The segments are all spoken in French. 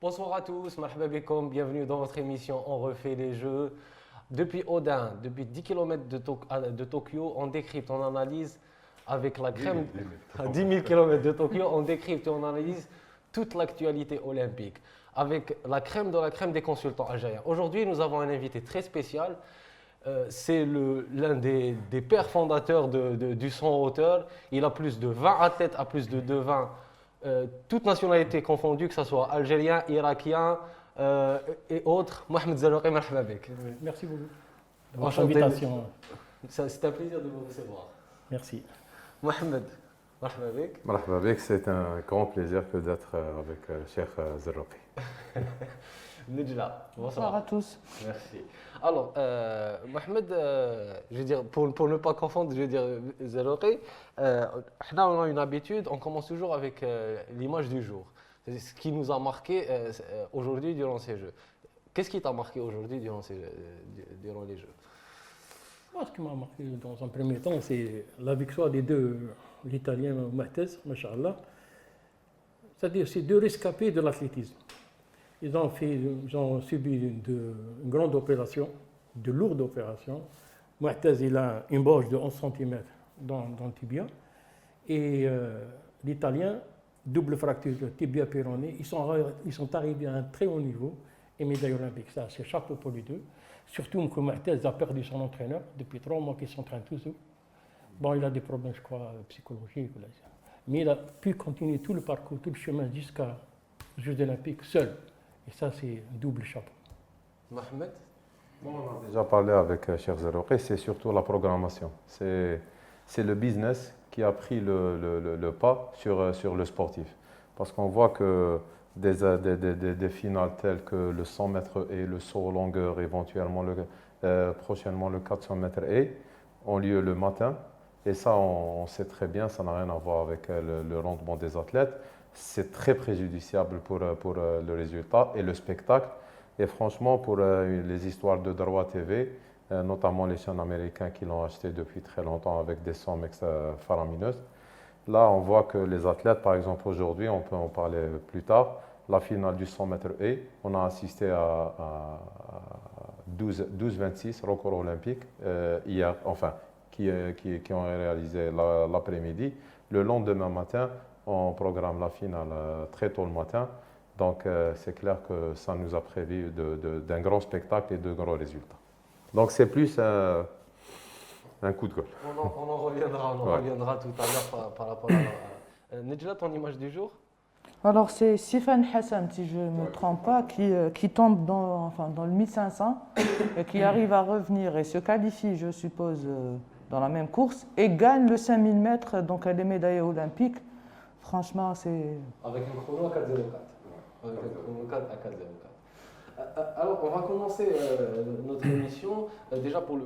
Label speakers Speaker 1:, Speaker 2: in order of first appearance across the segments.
Speaker 1: Bonsoir à tous, marhaba bikoum, bienvenue dans votre émission On refait les jeux. Depuis Odin, depuis 10 km de Tokyo, on décrypte, on analyse avec la crème. À 10 000 km de Tokyo, on décrypte et on analyse toute l'actualité olympique avec la crème de la crème des consultants algériens. Aujourd'hui, nous avons un invité très spécial. C'est l'un des pères fondateurs du son hauteur. Il a plus de 20 athlètes à plus de 20 toutes nationalités confondues, que ce soit algérien, irakien et autres. Mohamed Zerouki, marhaba bik.
Speaker 2: Merci beaucoup de votre
Speaker 1: Enchanté.
Speaker 2: invitation.
Speaker 1: C'est un plaisir de vous recevoir.
Speaker 2: Merci.
Speaker 1: Mohamed, marhaba bik.
Speaker 3: Marhaba bik, c'est un grand plaisir que d'être avec Cheikh Zerouki.
Speaker 1: Nejla,
Speaker 4: Bonsoir à tous.
Speaker 1: Merci. Alors, Mohamed, je veux dire, pour ne pas confondre, je veux dire, Zerouki, on a une habitude, on commence toujours avec l'image du jour. C'est ce qui nous a marqué aujourd'hui durant ces Jeux. Qu'est-ce qui t'a marqué aujourd'hui durant les Jeux?
Speaker 2: Moi, ce qui m'a marqué dans un premier temps, c'est la victoire des deux, l'Italien Mahtez, Masha'Allah. C'est-à-dire, c'est deux rescapés de l'athlétisme. Ils ont subi une grande opération, de lourdes opérations. Mahtez, il a une boche de 11 cm dans le tibia. Et l'Italien, double fracture de tibia péroné. Ils sont arrivés à un très haut niveau et médaille olympique. Ça, c'est chapeau pour les deux. Surtout que Mahtez a perdu son entraîneur depuis 3 mois qu'il s'entraîne toujours. Bon, il a des problèmes, je crois, psychologiques. Mais il a pu continuer tout le parcours, tout le chemin jusqu'aux Jeux olympiques seul. Et ça, c'est un double chapeau.
Speaker 1: Mohamed?
Speaker 3: Bon, on a déjà parlé avec Cheikh Zerouki, c'est surtout la programmation. C'est le business qui a pris le pas sur le sportif. Parce qu'on voit que des finales telles que le 100 mètres et le saut en longueur, éventuellement prochainement le 400 mètres et ont lieu le matin. Et ça, on sait très bien, ça n'a rien à voir avec le rendement des athlètes. C'est très préjudiciable pour le résultat et le spectacle. Et franchement, pour les histoires de Darwa TV, notamment les chaînes américaines qui l'ont acheté depuis très longtemps avec des sommes faramineuses, là, on voit que les athlètes, par exemple aujourd'hui, on peut en parler plus tard, la finale du 100 mètres et on a assisté à 12-26 records olympiques hier, enfin, qui ont réalisé l'après-midi. Le lendemain matin, on programme la finale très tôt le matin. Donc, c'est clair que ça nous a prévu d'un grand spectacle et de grands résultats. Donc, c'est plus un coup de gueule.
Speaker 1: On en reviendra tout à l'heure par rapport à... Nejla, ton image du jour?
Speaker 4: Alors c'est Sifan Hassan, si je ne me trompe pas, qui tombe dans le 1500 et qui arrive à revenir et se qualifie, je suppose, dans la même course et gagne le 5000 mètres, donc elle est médaillée olympique. Franchement, c'est...
Speaker 1: Avec un chrono à 4,04. Avec un chrono à 4,04. Alors, on va commencer notre émission. Déjà, pour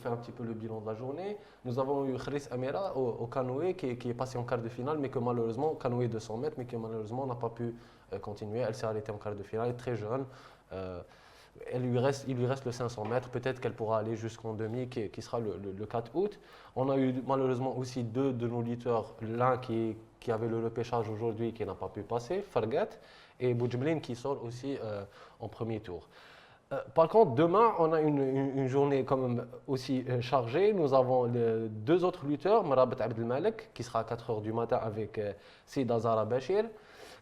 Speaker 1: faire un petit peu le bilan de la journée, nous avons eu Khris Amira au canoë qui est passé en quart de finale, mais que malheureusement, canoë 200 mètres, mais que malheureusement n'a pas pu continuer. Elle s'est arrêtée en quart de finale, elle est très jeune. Il lui reste le 500 mètres, peut-être qu'elle pourra aller jusqu'en demi, qui sera le 4 août. On a eu malheureusement aussi deux de nos lutteurs, l'un qui avait le repêchage aujourd'hui qui n'a pas pu passer, Fargat, et Boudjblin qui sort aussi en premier tour. Par contre, demain, on a une journée quand même aussi chargée. Nous avons deux autres lutteurs, Marabat Abdelmalek, qui sera à 4 h du matin avec Sida Zara Bachir.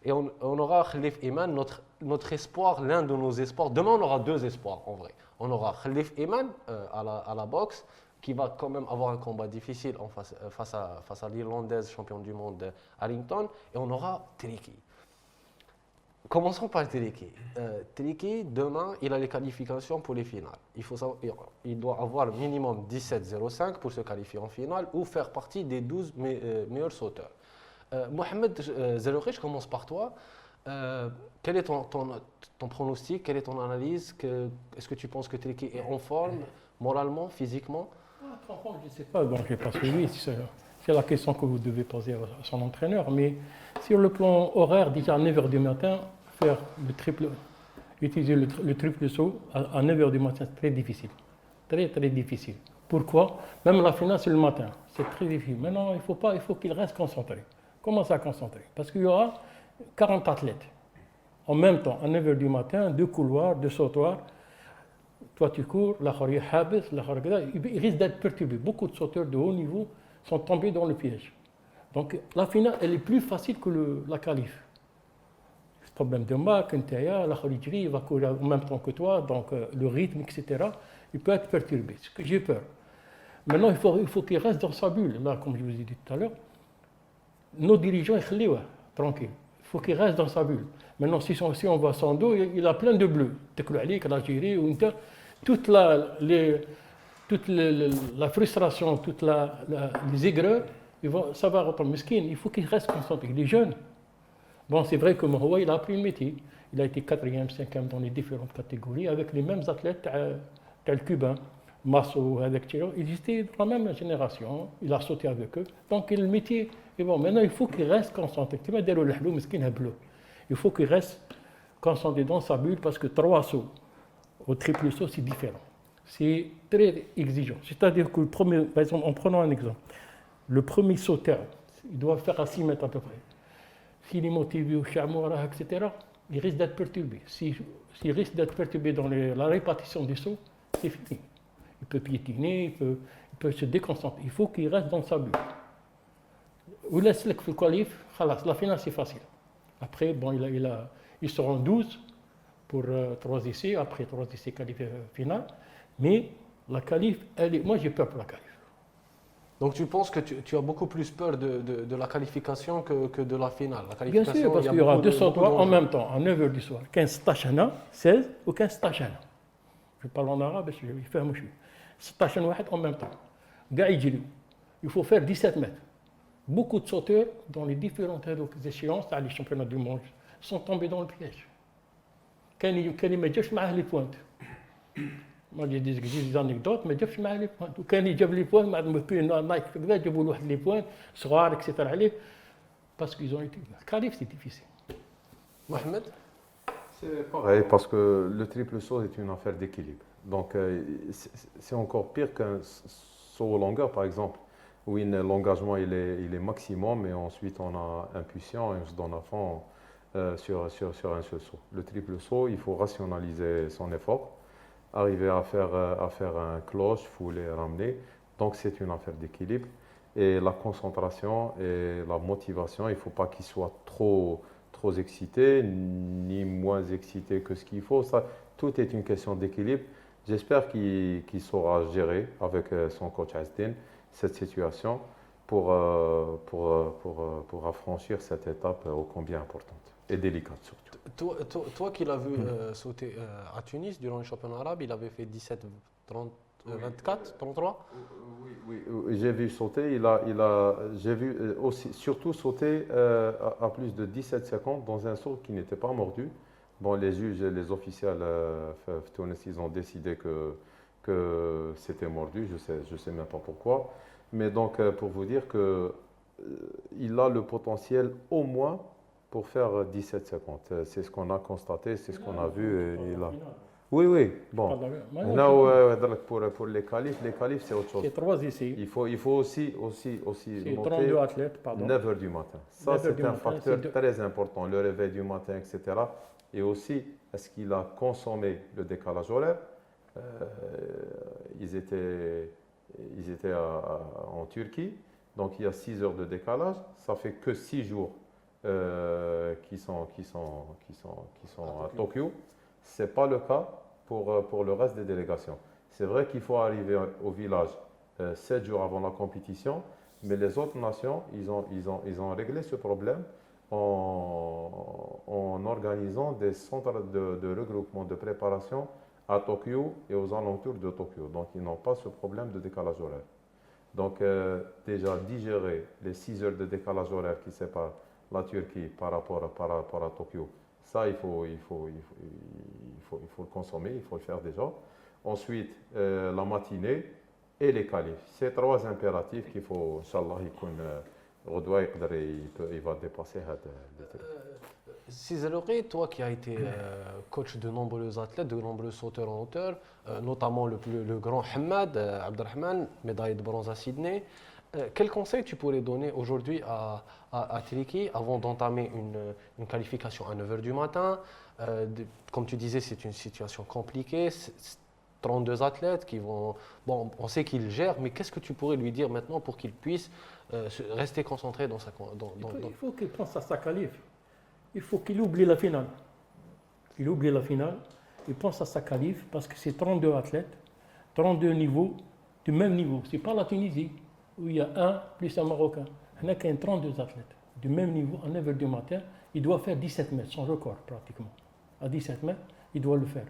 Speaker 1: Et on aura Khalif Iman, notre espoir, l'un de nos espoirs. Demain, on aura deux espoirs en vrai. On aura Khalif Iman à la boxe, qui va quand même avoir un combat difficile face à l'Irlandaise championne du monde Harrington. Et on aura Triki. Commençons par Triki. Triki, demain, il a les qualifications pour les finales. Il doit avoir minimum 17,05 pour se qualifier en finale ou faire partie des 12 meilleurs sauteurs. Mohamed Zerouki, je commence par toi. Quel est ton pronostic? Quelle est ton analyse? Est-ce que tu penses que Triki est en forme, moralement, physiquement?
Speaker 2: Je ne sais pas, donc je n'ai pas suivi. C'est la question que vous devez poser à son entraîneur. Mais sur le plan horaire, déjà à 9 h du matin, faire utiliser le triple saut à 9 h du matin, c'est très difficile. Très, très difficile. Pourquoi? Même la finale, c'est le matin. C'est très difficile. Maintenant, il faut qu'il reste concentré. Comment ça concentré? Parce qu'il y aura 40 athlètes. en même temps, à 9 h du matin, 2 couloirs, 2 sautoirs. Toi, tu cours, il risque d'être perturbé. Beaucoup de sauteurs de haut niveau sont tombés dans le piège. Donc, la finale, elle est plus facile que la qualif. Problème de marque, il va courir en même temps que toi, donc le rythme, etc., il peut être perturbé. C'est ce que j'ai peur. Maintenant, il faut qu'il reste dans sa bulle. Là, comme je vous ai dit tout à l'heure, nos dirigeants, tranquille. Il faut qu'il reste dans sa bulle. Maintenant, si on voit son dos, il a plein de bleus. l'Algérie, toute la frustration, toute les aigreurs, ça va retomber. Mesquine, il faut qu'il reste concentré. Il est jeune. Bon, c'est vrai que Mohawa, il a appris le métier. Il a été 4e, 5e dans les différentes catégories avec les mêmes athlètes tels cubains, Masso, avec Thierry. Ils étaient dans la même génération. Il a sauté avec eux. Donc, le métier est bon. Maintenant, il faut qu'il reste concentré. Il faut qu'il reste concentré dans sa bulle parce que 3 sauts au triple saut, c'est différent. C'est très exigeant. C'est-à-dire que le premier, par exemple, en prenant un exemple, le premier sauteur, il doit faire à 6 mètres à peu près. S'il est motivé au chamois, etc., il risque d'être perturbé. S'il risque d'être perturbé dans la répartition des sauts, c'est fini. Il peut piétiner, il peut se déconcentrer. Il faut qu'il reste dans sa bulle. Ou laisse le qualif, la finale c'est facile. Après, bon, ils seront 12 pour 3 essais, après 3 essais qualifiés finale. Mais la qualif, moi j'ai peur pour la qualif.
Speaker 1: Donc tu penses que tu as beaucoup plus peur de la qualification que de la finale. La
Speaker 2: Bien sûr, parce qu'il y aura 2 sautoirs en même temps, à 9 h du soir. 15 ans, 16 ou 15 ans. Je parle en arabe, je vais faire 16 واحد en même temps. Il faut faire 17 mètres. Beaucoup de sauteurs dans les différentes échéances, les championnats du monde, sont tombés dans le piège. كان ما جابش معاه les pointes. Moi j'ai des anecdotes, mais جابش معاه les pointes. وكان يجيب les points, ما بين نايك كذا جابوا له واحد les points صغار etc. عليه parce qu'ils ont été. Qualif c'est difficile.
Speaker 1: Mohamed?
Speaker 3: C'est pareil parce que le triple saut est une affaire d'équilibre. Donc c'est encore pire qu'un saut aux longueurs par exemple. Oui, l'engagement il est maximum et ensuite on a impulsion et on se donne à fond sur un seul saut. Le triple saut, il faut rationaliser son effort, arriver à faire un cloche, fouler, ramener. Donc c'est une affaire d'équilibre. Et la concentration et la motivation, il ne faut pas qu'il soit trop excité, ni moins excité que ce qu'il faut. Ça, tout est une question d'équilibre. J'espère qu'il saura gérer avec son coach Asdin cette situation pour affranchir cette étape ô combien importante et délicate surtout.
Speaker 1: Toi qui l'as vu sauter à Tunis durant le championnat arabe, il avait fait 17, 30, 24, 33
Speaker 3: Oui, j'ai vu sauter, j'ai vu aussi, surtout sauter à plus de 17 secondes dans un saut qui n'était pas mordu. Bon, les juges et les officiels Tunis, ils ont décidé que c'était mordu, je sais même pas pourquoi. Mais donc, pour vous dire qu'il a le potentiel au moins pour faire 17 secondes. C'est ce qu'on a constaté, c'est ce qu'on a vu. Oui, bon. Pour les qualifs, c'est autre chose.
Speaker 2: C'est 3 essais.
Speaker 3: Il faut aussi
Speaker 2: C'est
Speaker 3: monter
Speaker 2: 32 athlètes, pardon.
Speaker 3: 9 h du matin. Ça, c'est un facteur très important, le réveil du matin, etc. Et aussi, est-ce qu'il a consommé le décalage horaire? Ils étaient en Turquie, donc il y a 6 heures de décalage. Ça fait que 6 jours qui sont à Tokyo. Ce n'est pas le cas pour le reste des délégations. C'est vrai qu'il faut arriver au village 7 jours avant la compétition, mais les autres nations, ils ont réglé ce problème en organisant des centres de regroupement, de préparation à Tokyo et aux alentours de Tokyo. Donc, ils n'ont pas ce problème de décalage horaire. Donc, déjà, digérer les 6 heures de décalage horaire qui séparent la Turquie par rapport à Tokyo, ça, il faut le consommer, il faut le faire déjà. Ensuite, la matinée et les qualifs. Ces 3 impératifs qu'il faut, Inch'Allah, il va dépasser.
Speaker 1: Cizaloré, toi qui as été coach de nombreux athlètes, de nombreux sauteurs en hauteur, notamment le grand Hamad Abdelrahman, médaille de bronze à Sydney, Quel conseil tu pourrais donner aujourd'hui à Triki avant d'entamer une qualification à 9 h du matin? Comme tu disais, c'est une situation compliquée. 32 athlètes qui vont. Bon, on sait qu'il gère, mais qu'est-ce que tu pourrais lui dire maintenant pour qu'il puisse rester concentré dans sa.
Speaker 2: Il faut qu'il pense à sa qualif. Il faut qu'il oublie la finale. Il oublie la finale, il pense à sa qualif parce que c'est 32 athlètes, 32 niveaux, du même niveau. Ce n'est pas la Tunisie où il y a un plus un Marocain. Il y a 32 athlètes du même niveau à 9 h du matin. Il doit faire 17 mètres, son record pratiquement. À 17 mètres, il doit le faire.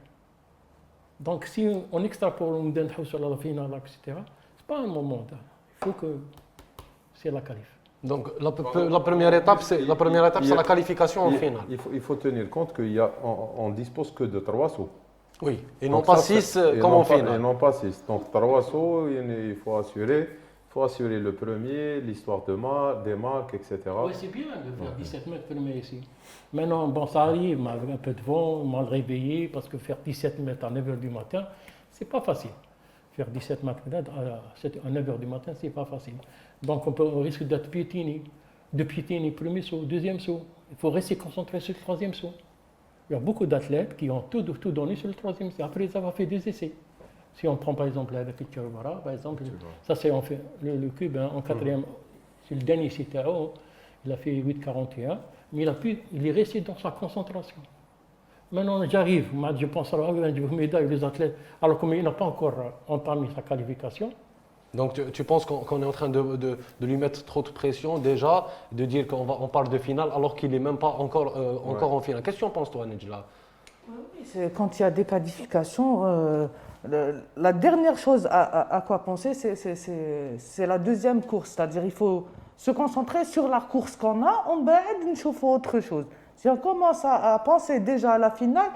Speaker 2: Donc si on extrapole, on donne sur la finale, etc., ce n'est pas un moment. Il faut que c'est la qualif.
Speaker 1: Donc la première étape, c'est la qualification en finale.
Speaker 3: Il faut tenir compte qu'on ne dispose que de 3 sauts.
Speaker 1: Oui, et non pas 6 comme en finale.
Speaker 3: Et non pas 6. Donc 3 sauts, il faut assurer. Il faut assurer le premier, l'histoire des marques, etc.
Speaker 2: Oui, c'est bien de faire 17 mètres premier ici. Maintenant, bon, ça arrive, avec un peu de vent, mal réveillé, parce que faire 17 mètres à 9 h du matin, c'est pas facile. Faire 17 mètres à 9 h du matin, c'est pas facile. Donc on risque d'être piétiné. De piétiner premier saut, deuxième saut. Il faut rester concentré sur le troisième saut. Il y a beaucoup d'athlètes qui ont tout donné sur le troisième saut. Après, ils ont fait des essais. Si on prend par exemple avec Tchouara, par exemple, ça c'est en fait le cube en quatrième, c'est le dernier CTAO, il a fait 8,41, mais il est resté dans sa concentration. Maintenant j'arrive, je pense à la médaille des athlètes, alors qu'il n'a pas encore entamé sa qualification.
Speaker 1: Donc tu penses qu'on est en train de lui mettre trop de pression déjà, de dire qu'on parle de finale alors qu'il n'est même pas encore en finale. Qu'est-ce que tu en penses toi, Nejla?
Speaker 4: Quand il y a des qualifications, la dernière chose à quoi penser, c'est la deuxième course. C'est-à-dire qu'il faut se concentrer sur la course qu'on a, on va chauffer autre chose. Si on commence à penser déjà à la finale,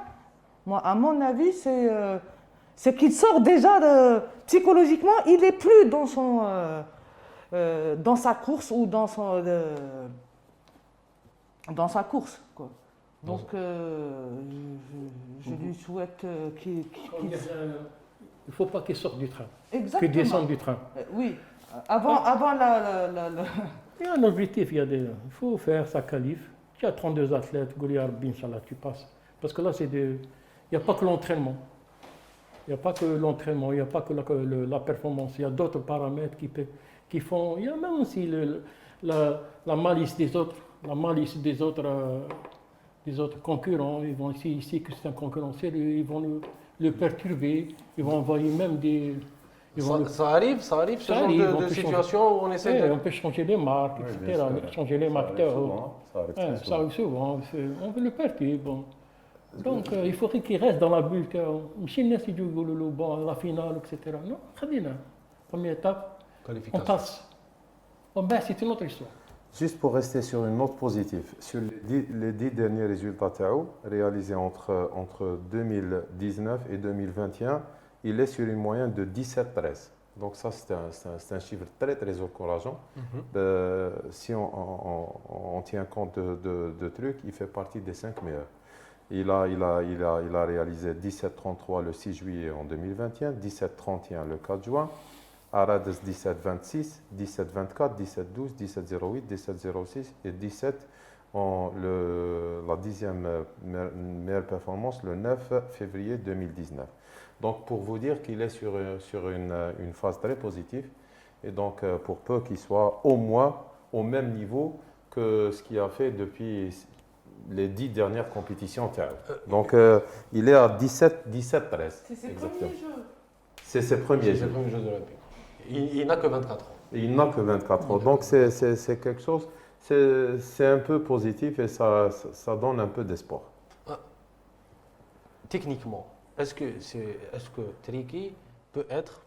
Speaker 4: moi, à mon avis, c'est qu'il sort déjà psychologiquement, il n'est plus dans sa course ou dans sa course, quoi. Donc, je lui souhaite qu'il...
Speaker 2: Il ne faut pas qu'il sorte du train,
Speaker 4: Exactement.
Speaker 2: qu'il descende du train.
Speaker 4: Oui, avant la...
Speaker 2: Il y a un objectif, il faut faire sa qualif. Il y a 32 athlètes, Goliath, Inch'Allah, tu passes. Parce que là, il n'y a pas que l'entraînement. Il n'y a pas que l'entraînement, il n'y a pas que la performance. Il y a d'autres paramètres qui font... Il y a même aussi la malice des autres. La malice des autres concurrents. Ils vont ici que c'est un concurrent sérieux, ils vont le perturber, ils vont envoyer même des...
Speaker 1: Ça arrive ce genre de situation où on essaie de...
Speaker 2: On peut changer les marques, etc. Changer les marques. Ça arrive souvent. On veut le perturber. Bon. Donc il faudrait qu'il reste dans la bulle. La finale, etc. Non, très bien. Première étape, on passe. C'est une autre histoire.
Speaker 3: Juste pour rester sur une note positive, sur les 10 derniers résultats TAO réalisés entre 2019 et 2021, il est sur une moyenne de 17-13. Donc ça, c'est un chiffre très, très encourageant. Si on tient compte de trucs, il fait partie des 5 meilleurs. Il a réalisé 17-33 le 6 juillet en 2021, 17-31 le 4 juin, Arades 17-26, 17-24, 17-12, 17-08, 17-06 et 17 la 10e meilleure performance le 9 février 2019. Donc pour vous dire qu'il est sur une phase très positive et donc pour peu qu'il soit au moins au même niveau que ce qu'il a fait depuis les 10 dernières compétitions. Donc il est à 17-13.
Speaker 4: C'est ses premiers jeux.
Speaker 3: C'est ses premiers
Speaker 1: Jeux olympiques. Il n'a que 24 ans.
Speaker 3: Il n'a que 24 ans. Donc c'est quelque chose, c'est un peu positif et ça donne un peu d'espoir.
Speaker 1: Techniquement, est-ce que Triki peut être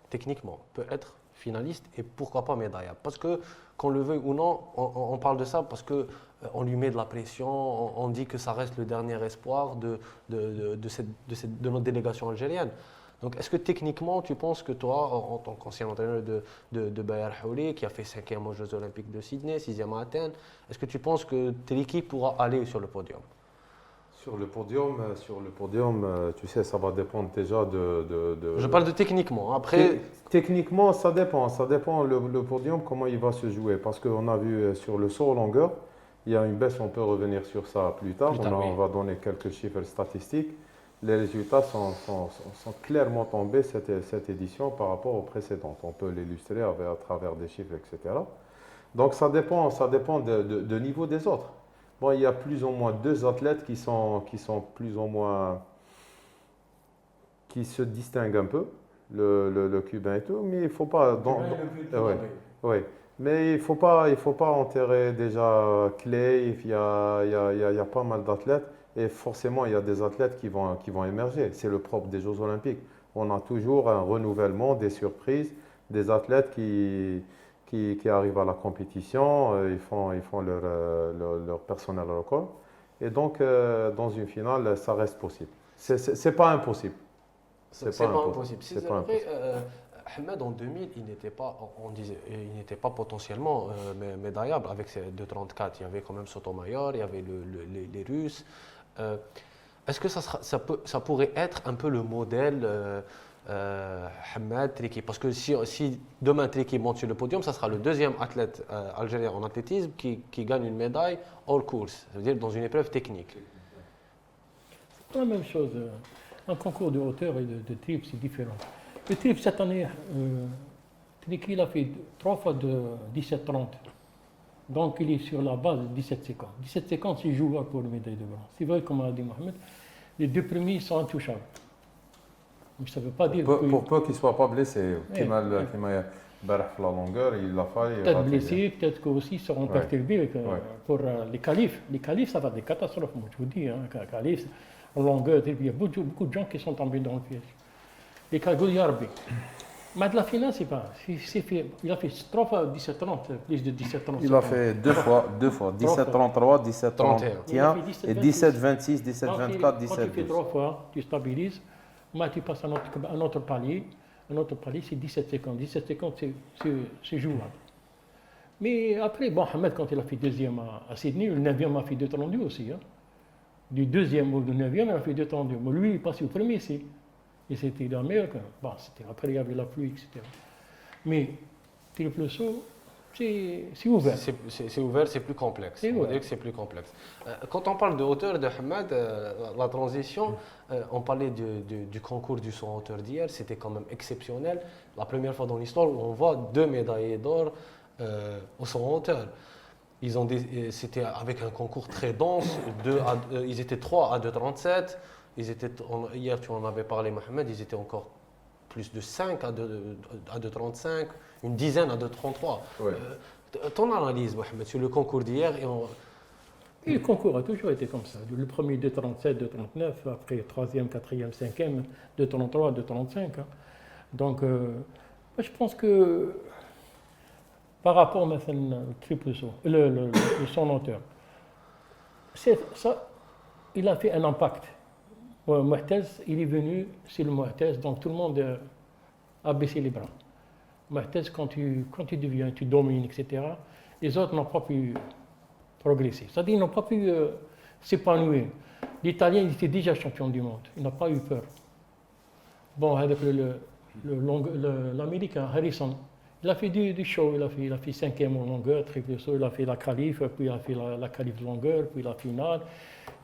Speaker 1: finaliste et pourquoi pas médaillable? Parce que, qu'on le veuille ou non, on parle de ça parce qu'on lui met de la pression, on dit que ça reste le dernier espoir de notre délégation algérienne. Donc, est-ce que techniquement, tu penses que toi, en tant qu'ancien entraîneur de Bayer Houli, qui a fait 5e aux Jeux Olympiques de Sydney, 6e à Athènes, est-ce que tu penses que Triki pourra aller sur le podium?
Speaker 3: Sur le podium, tu sais, ça va dépendre déjà
Speaker 1: Je parle de techniquement. Après,
Speaker 3: Techniquement, ça dépend. Ça dépend le podium, comment il va se jouer. Parce qu'on a vu sur le saut en longueur, il y a une baisse, on peut revenir sur ça plus tard.
Speaker 1: Oui.
Speaker 3: On va donner quelques chiffres statistiques. Les résultats sont clairement tombés cette édition par rapport aux précédentes. On peut l'illustrer à travers des chiffres, etc. Donc ça dépend de niveau des autres. Bon, il y a plus ou moins 2 athlètes qui sont plus ou moins qui se distinguent un peu, le cubain et tout, mais il faut pas ouais. Mais il faut pas enterrer déjà Clay. Il y a pas mal d'athlètes et forcément il y a des athlètes qui vont émerger. C'est le propre des Jeux Olympiques. On a toujours un renouvellement, des surprises, des athlètes qui arrivent à la compétition, ils font leur personnel record. Et donc, dans une finale, ça reste possible. C'est pas impossible.
Speaker 1: c'est pas impossible. Si
Speaker 3: C'est pas
Speaker 1: après,
Speaker 3: impossible.
Speaker 1: Ahmed en 2000, il n'était pas, il n'était pas potentiellement médaillable avec ses 2,34. Il y avait quand même Sotomayor, il y avait les Russes. Est-ce que ça pourrait être un peu le modèle Ahmed Triki? Parce que si demain Triki monte sur le podium, ça sera le deuxième athlète algérien en athlétisme qui gagne une médaille hors course, c'est-à-dire dans une épreuve technique.
Speaker 2: C'est la même chose. Un concours de hauteur et de trip, c'est différent. Le trip, cette année, Triki, il a fait 3 fois de 17,30. Donc, il est sur la base de 17,50. 17,50, c'est jouable pour le médaille de bronze. C'est vrai, comme a dit Mohamed, les 2 premiers sont intouchables. Mais ça ne veut pas dire que...
Speaker 3: Pour peu qu'il ne soit pas blessé. Kemal Barah la longueur, il l'a fait.
Speaker 2: Peut-être blessé, peut-être qu'aussi ils seront perturbés pour les qualifs. Les qualifs, ça va être des catastrophes, moi je vous dis. Qualifs, en longueur, il y a beaucoup de gens qui sont tombés dans le piège. Les Kagouliarbi. Mais de la finale, c'est pas. Il a fait 3 fois 17,30, plus de 17,30.
Speaker 3: Il a fait 2 fois, 17,33, 17,31 et 17,26, 17,24,
Speaker 2: Quand tu fais
Speaker 3: 17,12.
Speaker 2: 3 fois, tu stabilises, mais tu passes à un autre palier. Un autre palier, c'est 17,50. 17,50, c'est jouable. Mais après, bon, Ahmed, quand il a fait deuxième à Sydney, le 9e a fait 2,32 aussi. Hein. Du deuxième au 9e, il a fait 2,32. Mais lui, il est passé au premier ici. Et c'était la meilleure. Bon, après, il y avait la pluie, etc. Mais triple saut, c'est ouvert.
Speaker 1: C'est ouvert, c'est plus complexe. On va dire que c'est plus complexe. Quand on parle de hauteur de Ahmed, la transition, on parlait du concours du saut en hauteur d'hier, c'était quand même exceptionnel. La première fois dans l'histoire où on voit 2 médaillés d'or au saut en hauteur. C'était avec un concours très dense. Ils étaient 3 à 2,37. Hier, tu en avais parlé, Mohamed, ils étaient encore plus de 5 à 2,35, une dizaine à 2,33.
Speaker 3: Ouais.
Speaker 1: Ton analyse, Mohamed, sur le concours d'hier
Speaker 2: Et le concours a toujours été comme ça. Le premier 2,37, 2,39, après 3e, 4e, 5e, 2,33, 2,35. Hein. Donc, je pense que par rapport maintenant au triple saut, le saut en hauteur, ça, il a fait un impact. Mohtez, il est venu, c'est le Mohtez, donc tout le monde a baissé les bras. Mohtez, quand tu deviens, tu domines, etc., les autres n'ont pas pu progresser. C'est-à-dire, ils n'ont pas pu s'épanouir. L'Italien, il était déjà champion du monde, il n'a pas eu peur. Bon, avec l'Américain, Harrison, il a fait du show, il a fait 5e en longueur, triple saut, il a fait la qualif, puis il a fait la qualif de longueur, puis la finale.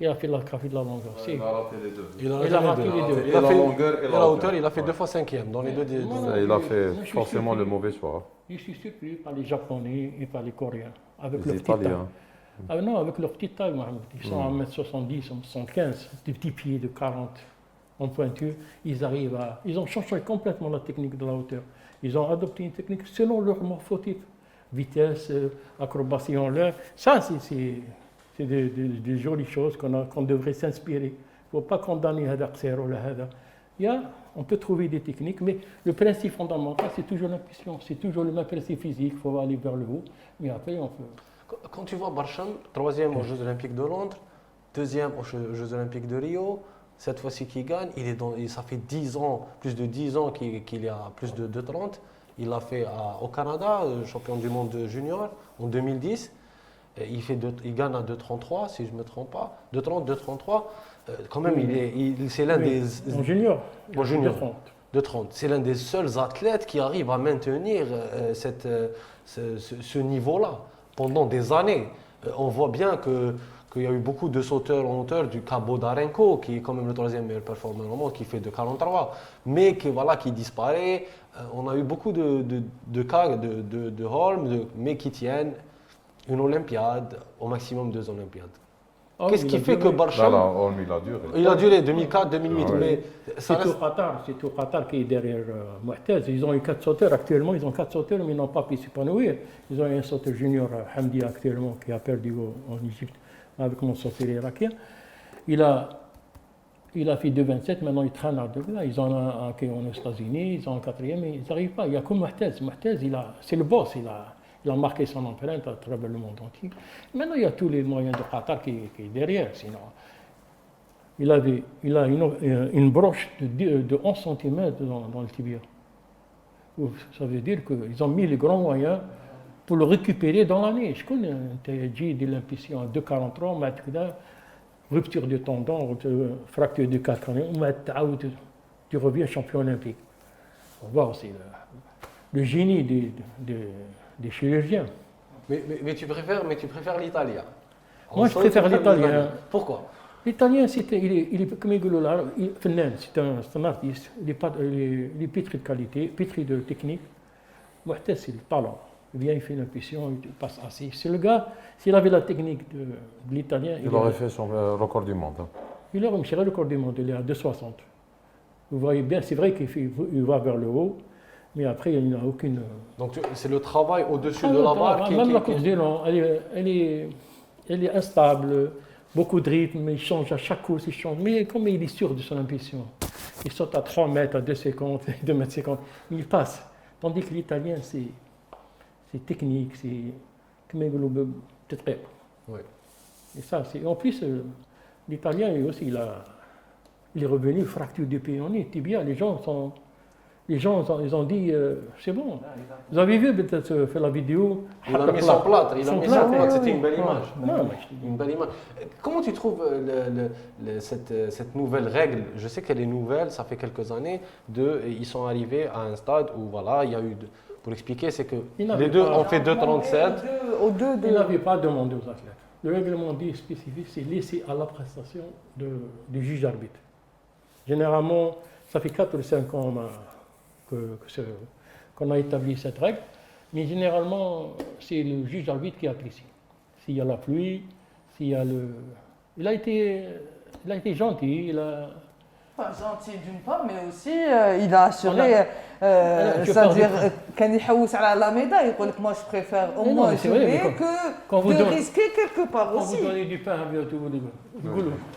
Speaker 2: Il a fait la qualif de la longueur.
Speaker 3: Il a raté les 2.
Speaker 1: Il a raté les deux.
Speaker 3: Il a fait la longueur et
Speaker 1: la hauteur, il a fait 2 fois 5e dans les deux.
Speaker 3: Il a fait forcément le mauvais choix.
Speaker 2: Je suis surpris par les Japonais et par les Coréens. Avec
Speaker 3: Les
Speaker 2: leur petite taille.
Speaker 3: Italiens.
Speaker 2: Non, avec leur petite taille, Mohamed. Ils sont à 1m70, 1m75, des petits pieds de 40 en pointure. Ils ont changé complètement la technique de la hauteur. Ils ont adopté une technique selon leur morphotype. Vitesse, acrobatie en l'air. Ça, c'est des jolies choses qu'on devrait s'inspirer. Il ne faut pas condamner Hada Qsir ou Hada. On peut trouver des techniques, mais le principe fondamental, c'est toujours l'impulsion. C'est toujours le même principe physique. Il faut aller vers le haut. Mais après, on peut.
Speaker 1: Quand tu vois Barsham, 3e aux Jeux Olympiques de Londres, 2e aux Jeux Olympiques de Rio, cette fois-ci qu'il gagne, ça fait 10 ans, plus de 10 ans qu'il est à plus de 30. Il l'a fait au Canada, champion du monde junior, en 2010. Il gagne à 2,33, si je ne me trompe pas. 2,30, 2,33. Quand même, c'est l'un des.
Speaker 2: En junior.
Speaker 1: En junior.
Speaker 2: De 30.
Speaker 1: De 30. C'est l'un des seuls athlètes qui arrive à maintenir ce niveau-là pendant des années. On voit bien qu'il y a eu beaucoup de sauteurs en hauteur du cas Bodarenko, qui est quand même le troisième meilleur performeur au monde, qui fait de 43, mais qui disparaît. On a eu beaucoup de cas de Holm, mais qui tiennent une Olympiade, au maximum 2 Olympiades. Qu'est-ce qui fait que Barsham...
Speaker 3: il a duré.
Speaker 1: Il a duré 2004, 2008,
Speaker 3: Ah, oui.
Speaker 1: mais ça
Speaker 2: C'est
Speaker 1: reste...
Speaker 2: au Qatar qui est derrière Mouhtaz. Ils ont eu 4 sauteurs actuellement, ils ont 4 sauteurs, mais ils n'ont pas pu s'épanouir. Ils ont un sauteur junior, Hamdi, actuellement, qui a perdu en Égypte avec mon sauteur irakien. Il a fait 2,27, maintenant il traîne à 2 là. Ils ont un qui est aux États-Unis, ils ont un 4e, mais ils n'arrivent pas. Il n'y a que Mouhtaz. Mouhtaz, c'est le boss, il a marqué son empreinte à travers le monde entier. Maintenant, il y a tous les moyens de Qatar qui est derrière. Sinon, il a une broche de 11 cm dans le tibia. Ça veut dire qu'ils ont mis les grands moyens pour le récupérer dans l'année. Je connais un TJ de l'impulsion à 2,43, mais rupture de tendon, fracture de 4 crâniens, tu reviens champion olympique. On voit aussi le génie des chirurgiens.
Speaker 1: Mais tu préfères l'italien.
Speaker 2: Moi, je préfère l'italien.
Speaker 1: Pourquoi?
Speaker 2: L'italien, il est comme c'est un artiste. Il est pétri de qualité, pétri de technique. Mouhtaz, c'est le talent. Il vient, il fait l'impulsion, il passe assis. C'est le gars, s'il avait la technique de l'italien...
Speaker 3: Il aurait fait son record du monde.
Speaker 2: Il aurait fait le record du monde, il est à 2,60. Vous voyez bien, c'est vrai qu'il va vers le haut, mais après, il n'a aucune...
Speaker 1: Donc c'est le travail au-dessus de la barre
Speaker 2: Même la course d'élan, elle est instable, beaucoup de rythme, il change à chaque course, il change. Mais comme il est sûr de son impulsion, il saute à 3 mètres, à 2,50, 2,50 mètres, il passe. Tandis que l'italien, c'est technique, c'est comme peut-être.
Speaker 1: Oui.
Speaker 2: Et ça, en plus, l'italien aussi, il est revenu fracture du péroné, tibia. Les gens ils ont dit c'est bon. Vous avez vu peut-être faire la vidéo.
Speaker 1: Il a mis son plâtre, c'était une belle
Speaker 2: Ouais.
Speaker 1: image.
Speaker 2: Non,
Speaker 1: Une belle image. Comment tu trouves cette nouvelle règle? Je sais qu'elle est nouvelle, ça fait quelques années. Ils sont arrivés à un stade où voilà, il y a eu pour expliquer, c'est que les deux ont fait 2,37.
Speaker 2: Il n'avait pas demandé aux athlètes. Le règlement dit spécifique, c'est laissé à la prestation du juge arbitre. Généralement, ça fait 4 ou 5 ans qu'on a établi cette règle, mais généralement, c'est le juge arbitre qui apprécie. S'il y a la pluie, s'il y a le... Il a été gentil,
Speaker 4: Enfin, gentil d'une part, mais aussi il a assuré, c'est-à-dire quand il حوس على la médaille, moi je préfère au moins assurer que de risquer quelque part
Speaker 2: quand
Speaker 4: aussi.
Speaker 2: vous donnez du pain à bientôt,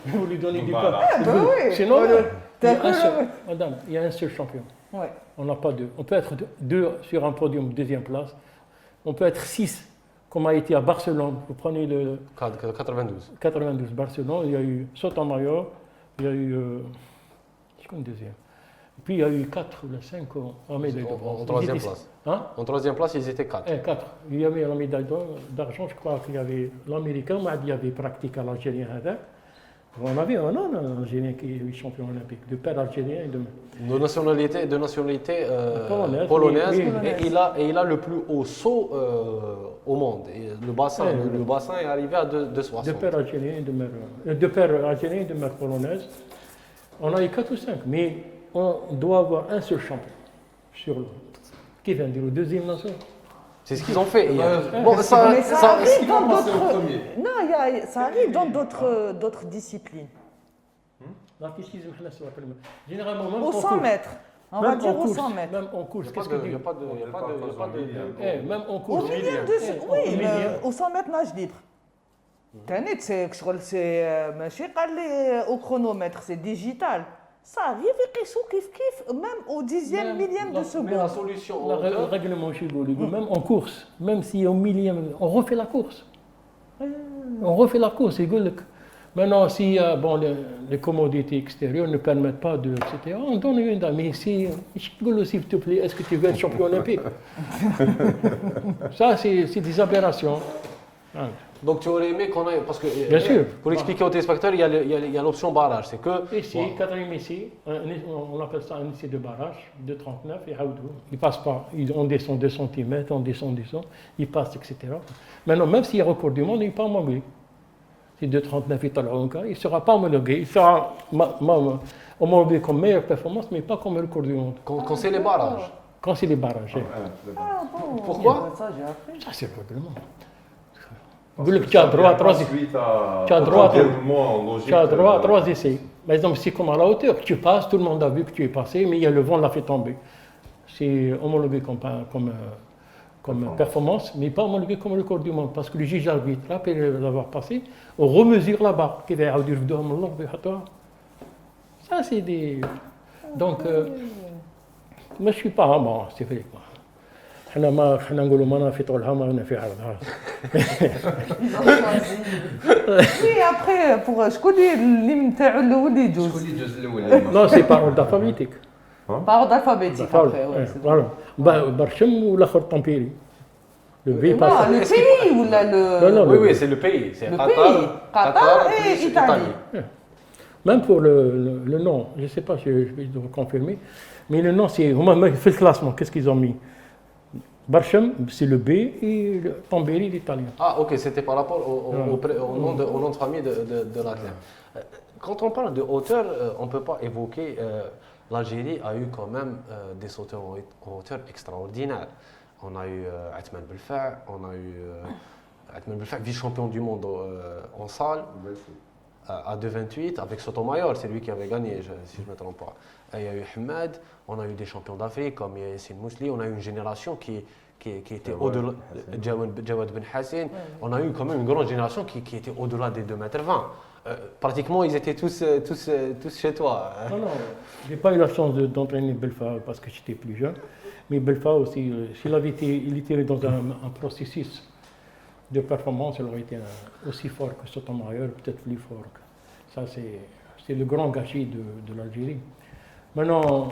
Speaker 2: vous lui donnez du pain.
Speaker 4: Ben oui.
Speaker 2: C'est normal.
Speaker 4: D'accord.
Speaker 2: Madame, il y a un seul champion.
Speaker 4: Ouais.
Speaker 2: On n'a pas deux. On peut être 2 sur un podium, 2e place. On peut être 6, comme a été à Barcelone. Vous prenez le
Speaker 1: 92.
Speaker 2: 92 Barcelone, il y a eu Sotomayor, il y a eu... je connais le 2e. Et puis il y a eu 4 ou 5 en médaille de bronze.
Speaker 1: En 3e place.
Speaker 2: Hein?
Speaker 1: En 3e place, ils étaient 4.
Speaker 2: 4. Il y avait la médaille d'argent, je crois qu'il y avait l'Américain, mais il y avait pratiqué à l'Algérien. On avait un Algérien qui est champion olympique, de père algérien et de mère.
Speaker 1: De nationalité polonaise. Et il a le plus haut saut au monde. Et le bassin est arrivé à 2,60.
Speaker 2: De père algérien et de mère, de père algérien et de mère polonaise. On a eu 4 ou 5, mais on doit avoir un seul champion sur qui vient dire le 2e nation.
Speaker 1: C'est ce qu'ils ont fait.
Speaker 4: Mais ça arrive dans d'autres. Non, ça arrive dans d'autres disciplines.
Speaker 2: L'athlétisme, généralement, même
Speaker 4: Au 100 mètres. On va dire au 100 mètres.
Speaker 2: Même en course, qu'est-ce que
Speaker 1: Il n'y a pas de...
Speaker 2: même en
Speaker 4: Au
Speaker 2: course.
Speaker 4: millième oui, mais au 100 mètres nage libre. C'est ماشي قال لي au chronomètre, c'est digital. Ça arrive يقيسوا كيف même au 10e millième de
Speaker 1: Mais la
Speaker 4: seconde.
Speaker 1: solution...
Speaker 2: Le règlement chez vous, même en course, même si au millième, on refait la course. On refait la course. Maintenant, si les commodités extérieures ne permettent pas de, etc., on donne une dame. Mais si, s'il te plaît, est-ce que tu veux être champion olympique? Ça, c'est des aberrations.
Speaker 1: Donc tu aurais aimé qu'on ait. Parce que,
Speaker 2: Bien sûr.
Speaker 1: Pour expliquer aux téléspectateurs, il y a l'option barrage. C'est que.
Speaker 2: Ici, quatrième essai, on appelle ça un essai de barrage, de 39, et Haoudou. Ils ne passent pas. On descend 2 cm, on descend, ils passent, etc. Maintenant, même s'il y a recours du monde, il n'est pas homologué. Si 2,39 il ne sera pas homologué. Il sera homologué comme meilleure performance, mais pas comme recours du monde.
Speaker 1: Quand c'est les barrages.
Speaker 2: Quand c'est les barrages.
Speaker 4: Ah bon,
Speaker 1: Pourquoi
Speaker 4: ça j'ai appris.
Speaker 2: Ça, c'est le règlement. Vous voulez que tu as droit à 3 essais. Tu as droit à 3 essais. Par exemple, c'est comme à la hauteur. Tu passes, tout le monde a vu que tu es passé, mais il y a le vent l'a fait tomber. C'est homologué comme performance, mais pas homologué comme record du monde. Parce que le juge arbitre, après l'avoir passé, on remesure la barre. Ça, c'est des. Donc, moi, je ne suis pas. Bon, c'est vrai. حنا نقولوا ما في طولها ما في عرضها.
Speaker 4: Ils ont choisi. Oui, après, pour شكون اللي نتاعو الاول يجوز؟
Speaker 3: شكون اللي يجوز الاول؟
Speaker 2: Non, c'est par ordre alphabétique.
Speaker 4: Par ordre alphabétique après, ouais. c'est
Speaker 2: Voilà. برشم والاخر طنبيري. Le B
Speaker 4: Non,
Speaker 2: passe.
Speaker 4: le pays ou là le.
Speaker 2: Non,
Speaker 1: Oui, oui, c'est le pays. C'est
Speaker 4: Le
Speaker 1: Qatar,
Speaker 4: pays. Qatar et
Speaker 1: plus
Speaker 4: Italie.
Speaker 2: Même pour le nom, je ne sais pas si je vais vous confirmer, mais le nom, c'est. Ils fait le classement, qu'est-ce qu'ils ont mis? Barcham, c'est le B et le Tambéry, l'italien.
Speaker 1: Ah, ok, c'était par rapport au nom de famille de l'athlète. Quand on parle de hauteur, on ne peut pas évoquer. L'Algérie a eu quand même des sauteurs en hauteur extraordinaires. On a eu Atman Belfa, on a eu Atman Belfa, vice-champion du monde en salle, à 2,28, avec Sotomayor, c'est lui qui avait gagné, si je ne me trompe pas. Il y a eu Ahmed, on a eu des champions d'Afrique comme Yassine Mousli, on a eu une génération qui était au-delà, Jawad Ben Hassin, on a eu quand même une grande génération qui était au-delà des 2,20 m. Pratiquement, ils étaient tous chez toi.
Speaker 2: Non, je n'ai pas eu la chance d'entraîner Belfa parce que j'étais plus jeune. Mais Belfa aussi, s'il était dans un processus de performance, il aurait été aussi fort que Sotomayor, peut-être plus fort. Ça, c'est le grand gâchis de l'Algérie. Maintenant,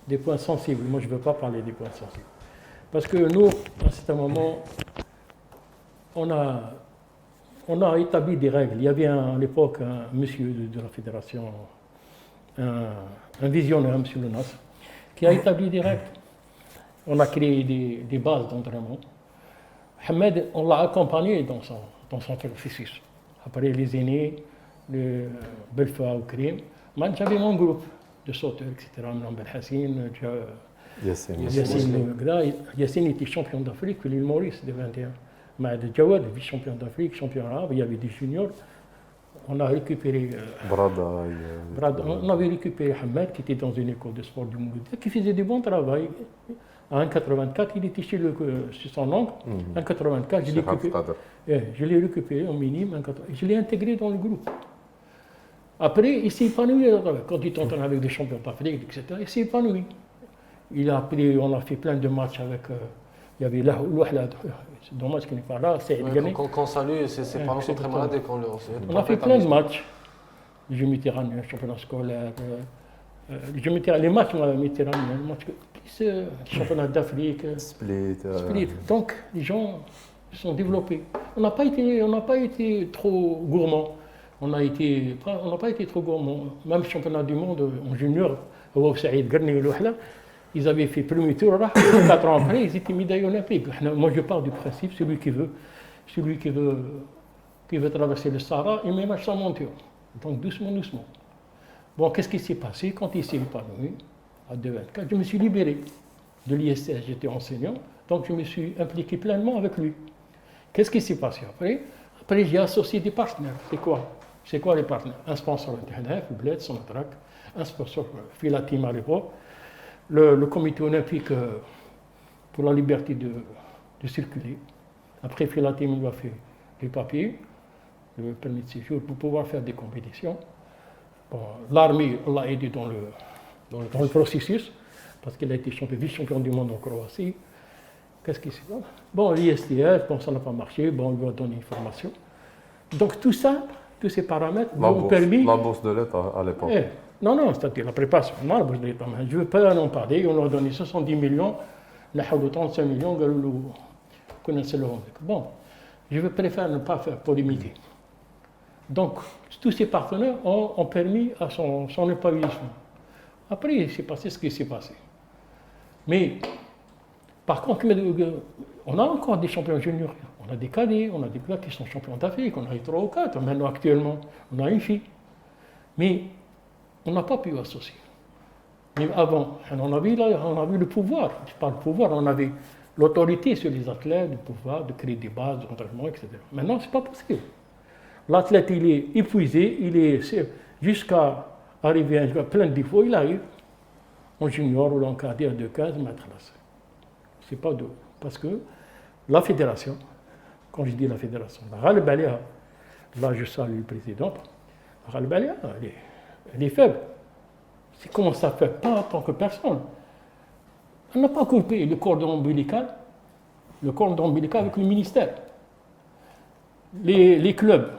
Speaker 2: des points sensibles. Moi, je ne veux pas parler des points sensibles. Parce que nous, à un certain moment, on a établi des règles. Il y avait à l'époque un monsieur de la fédération, un visionnaire, M. Lenas, qui a établi des règles. On a créé des bases d'entraînement. Hamed, on l'a accompagné dans son processus. Après les aînés, le Belfa ou Krim, j'avais mon groupe de sauteurs, etc. Mnam Belhassine, Yassine était champion d'Afrique, l'île Maurice de 21. Mahd Jawad, vice-champion d'Afrique, champion arabe, il y avait des juniors. On a récupéré on avait récupéré Hamed qui était dans une école de sport du Mouloudia, qui faisait du bon travail. En 1,84, il était chez son oncle. En 1,84, je l'ai récupéré en minime. Je l'ai intégré dans le groupe. Après, il s'est épanoui. Quand il t'entraîne avec des champions d'Afrique, etc., il s'est épanoui. On a fait plein de matchs avec. Il y avait l'Ouhlad, c'est dommage qu'il n'est pas là.
Speaker 1: Quand on salue, ses parents sont très malades et qu'on le reçoit.
Speaker 2: On a fait plein de matchs. Les Jeux méditerranéens, championnat scolaire. Les matchs méditerranéens, les championnats d'Afrique.
Speaker 3: Split.
Speaker 2: Donc, les gens se sont développés. On n'a pas été trop gourmands. On n'a pas été trop gourmands. Même le championnat du monde en junior, au Saïd Garni et l'Ouhla, ils avaient fait premier tour, 4 ans après, ils étaient médaillés olympiques. Moi, je parle du principe, celui qui veut traverser le Sahara, il met match sans monture. Donc, doucement. Bon, qu'est-ce qui s'est passé? Quand il s'est épanoui, à 2,24, je me suis libéré de l'ISS, j'étais enseignant, donc je me suis impliqué pleinement avec lui. Qu'est-ce qui s'est passé après? Après, j'ai associé des partenaires. C'est quoi les partenaires? Un sponsor internet, le Bled, Sonatrak, un sponsor Filatim à l'époque, le comité olympique pour la liberté de circuler. Après, Filatim lui a fait les papiers, le permis de séjour pour pouvoir faire des compétitions. Bon, l'armée l'a aidé dans le processus, parce qu'il a été vice-champion du monde en Croatie. Qu'est-ce qui s'est passé? Bon, l'ISTF, ça n'a pas marché, on lui a donné une formation. Donc tout ça, tous ces paramètres m'ont permis...
Speaker 3: La bourse de l'État à l'époque.
Speaker 2: Non, c'est-à-dire la préparation. Non, la bourse de l'État. Je ne veux pas en parler. On leur a donné 70 millions, on a 35 millions, connaissez le monde. Bon, je préfère ne pas faire polémiquer. Donc, tous ses partenaires ont permis à son épanouissement. Après, il s'est passé ce qui s'est passé. Mais, par contre, on a encore des champions juniors. On a des cadets, on a des gars qui sont champions d'Afrique, on a eu 3 ou 4. Maintenant, actuellement, on a une fille. Mais on n'a pas pu associer. Mais avant, on a vu le pouvoir. Je parle pouvoir, on avait l'autorité sur les athlètes, le pouvoir de créer des bases d'entraînement, etc. Maintenant, ce n'est pas possible. L'athlète, il est épuisé, il est jusqu'à arriver à plein de défauts, il arrive en junior ou en cadet à 2-15 mètres. C'est pas de. Parce que la fédération, quand je dis la fédération, la Ghal Balia, là je salue le président, la Ghal Balia, elle est faible. C'est comment ça ne fait pas en tant que personne. On n'a pas coupé le cordon ombilical avec le ministère. Les clubs,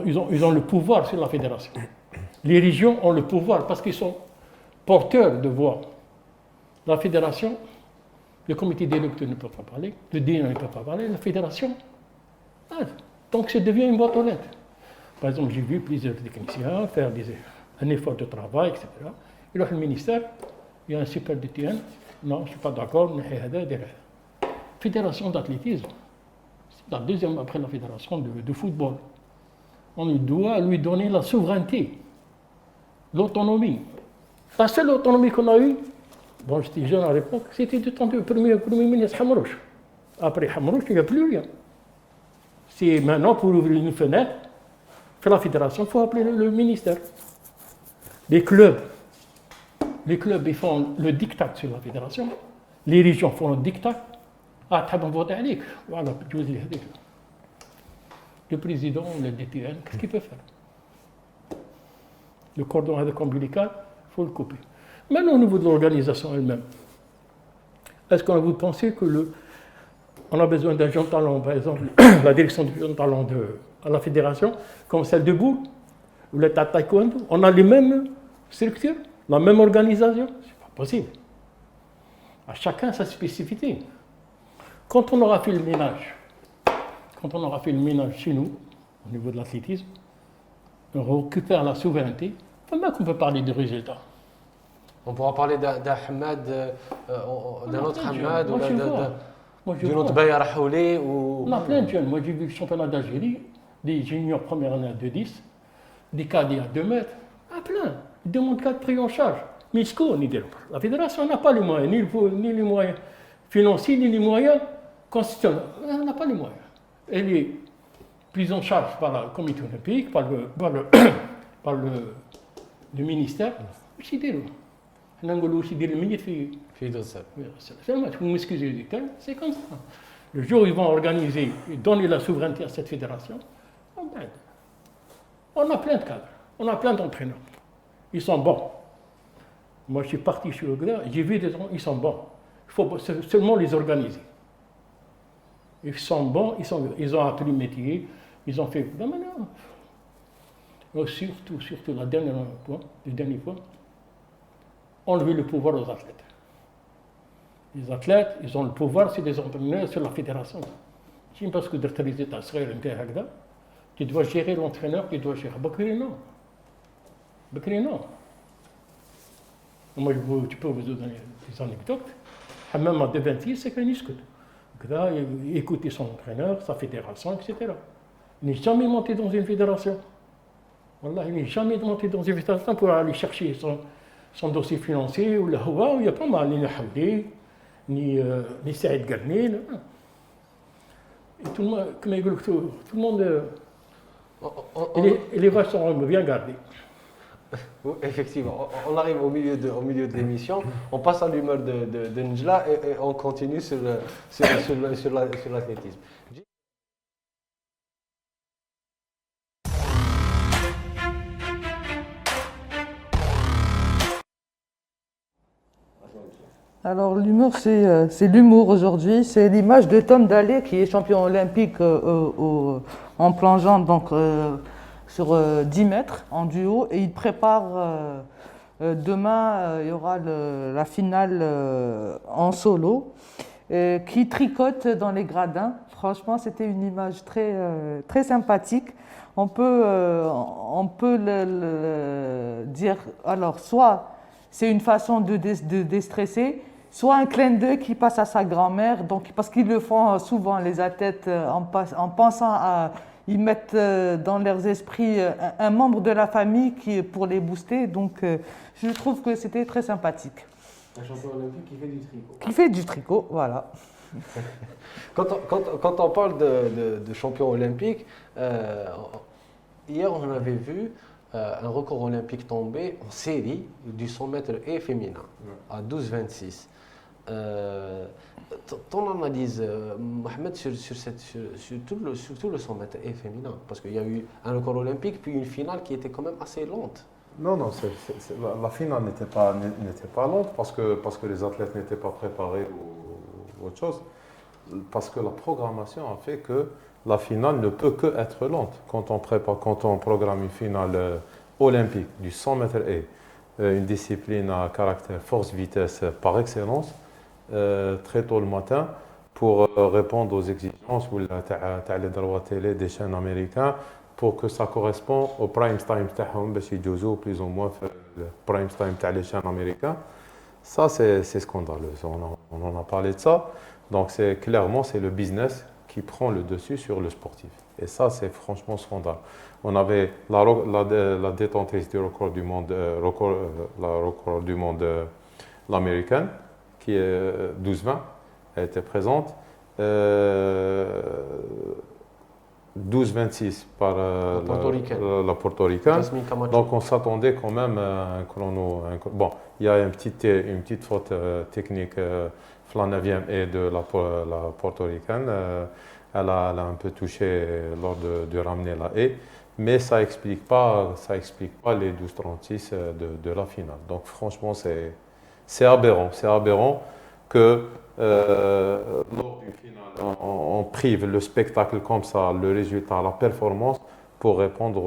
Speaker 2: ils ont le pouvoir sur la fédération. Les régions ont le pouvoir parce qu'ils sont porteurs de voix. La fédération, le comité d'électeurs ne peut pas parler, le DN ne peut pas parler, la fédération. Donc ça devient une boîte aux lettres. Par exemple, j'ai vu plusieurs techniciens faire un effort de travail, etc. Et là, le ministère, il y a un super DTN. Non, je ne suis pas d'accord. Fédération d'athlétisme, c'est la deuxième après la fédération de football. On doit lui donner la souveraineté, l'autonomie. La seule autonomie qu'on a eue, bon, j'étais jeune à l'époque, c'était du temps du premier ministre Hamrouche. Après Hamrouche, il n'y a plus rien. C'est maintenant pour ouvrir une fenêtre, faire la fédération, il faut appeler le ministère. Les clubs, ils font le diktat sur la fédération. Les régions font le diktat. Voilà, le président, le DTN, qu'est-ce qu'il peut faire? Le cordon ombilical, il faut le couper. Maintenant, au niveau de l'organisation elle-même, est-ce qu'on a vous pensé que on a besoin d'un jeune talent, par exemple, la direction du jeune talent à la fédération, comme celle de Bourg, ou l'état de taekwondo, on a les mêmes structures, la même organisation? C'est pas possible. À chacun sa spécificité. Quand on aura fait le ménage chez nous, au niveau de l'athlétisme, on récupère la souveraineté, comment qu'on peut parler de résultats?
Speaker 1: On pourra parler d'un Hamad, d'un autre Hamad, ou d'une autre Baya Rahouli.
Speaker 2: On a plein de jeunes. Moi, j'ai vu le championnat d'Algérie, des juniors première année à 2,10, des cadets à 2 mètres, plein. Ils demandent qu'à être pris en charge. Mais la fédération n'a pas les moyens, ni les moyens financiers, ni les moyens constitutionnels. Elle n'a pas les moyens. Elle est prise en charge par le comité olympique, par le ministère. Vous m'excusez du terme, c'est comme ça. Le jour où ils vont organiser et donner la souveraineté à cette fédération, on a plein de cadres, on a plein d'entraîneurs. Ils sont bons. Moi, je suis parti sur le gars, j'ai vu des gens, ils sont bons. Il faut seulement les organiser. Ils sont bons, ils ont appris le métier, ils ont fait. Ben maintenant, surtout le dernier point, enlever le pouvoir aux athlètes. Les athlètes, ils ont le pouvoir sur les entraîneurs, sur la fédération. Je ne sais pas ce que tu dois gérer l'entraîneur, tu dois gérer. Bakri, non. Moi, tu peux vous donner des anecdotes. Même en 26, c'est qu'il discute. Il écoutait son entraîneur, sa fédération, etc. Il n'est jamais monté dans une fédération. Wallah, il n'est jamais monté dans une fédération pour aller chercher son dossier financier ou le Hawa, il n'y a pas mal, ni le Haoudi, ni Saïd Garni. Et tout le monde, comme il dit, tout le monde. Et les vaches sont bien gardées.
Speaker 1: Effectivement, on arrive au milieu de l'émission, on passe à l'humeur de Njla et on continue sur l'athlétisme.
Speaker 4: Alors l'humour, c'est l'humour aujourd'hui. C'est l'image de Tom Daley qui est champion olympique en plongeant donc, sur 10 mètres en duo. Et il prépare, demain, il y aura la finale en solo. qui tricote dans les gradins. Franchement, c'était une image très sympathique. On peut dire, alors, soit c'est une façon de déstresser, soit un clin d'œil qui passe à sa grand-mère, donc, parce qu'ils le font souvent, les athlètes, en pensant à... Ils mettent dans leurs esprits un membre de la famille pour les booster. Donc, je trouve que c'était très sympathique.
Speaker 1: Un champion olympique qui fait du tricot.
Speaker 4: Qui fait du tricot, voilà.
Speaker 1: Quand on parle de champion olympique, hier on avait vu un record olympique tomber en série du 100 mètres et féminin à 12,26. Ton analyse, Mohamed, sur tout le 100 mètres et féminin, parce qu'il y a eu un record olympique puis une finale qui était quand même assez lente.
Speaker 3: Non, la finale n'était pas lente parce que les athlètes n'étaient pas préparés ou autre chose. Parce que la programmation a fait que la finale ne peut que être lente. Quand on programme une finale olympique du 100 mètres et une discipline à caractère force-vitesse par excellence, très tôt le matin, pour répondre aux exigences ou les droits télé des chaînes américaines, pour que ça corresponde au prime time تاعهم باش يجوزوا plus ou moins le prime time تاع les chaînes américains. Ça c'est scandaleux. On en a parlé de ça. Donc clairement c'est le business qui prend le dessus sur le sportif. Et ça c'est franchement scandaleux. On avait la détentrice du record du monde, record du monde, l'américaine, qui est 12-20, elle était présente. 12-26 par la portoricaine. Donc on s'attendait quand même à un chrono. Bon, il y a une petite faute technique la 9e et de la portoricaine. Elle a un peu touché lors de ramener la haie, mais ça explique pas les 12-36 de la finale. Donc franchement, c'est aberrant. C'est aberrant que lors d'une finale, on prive le spectacle comme ça, le résultat, la performance, pour répondre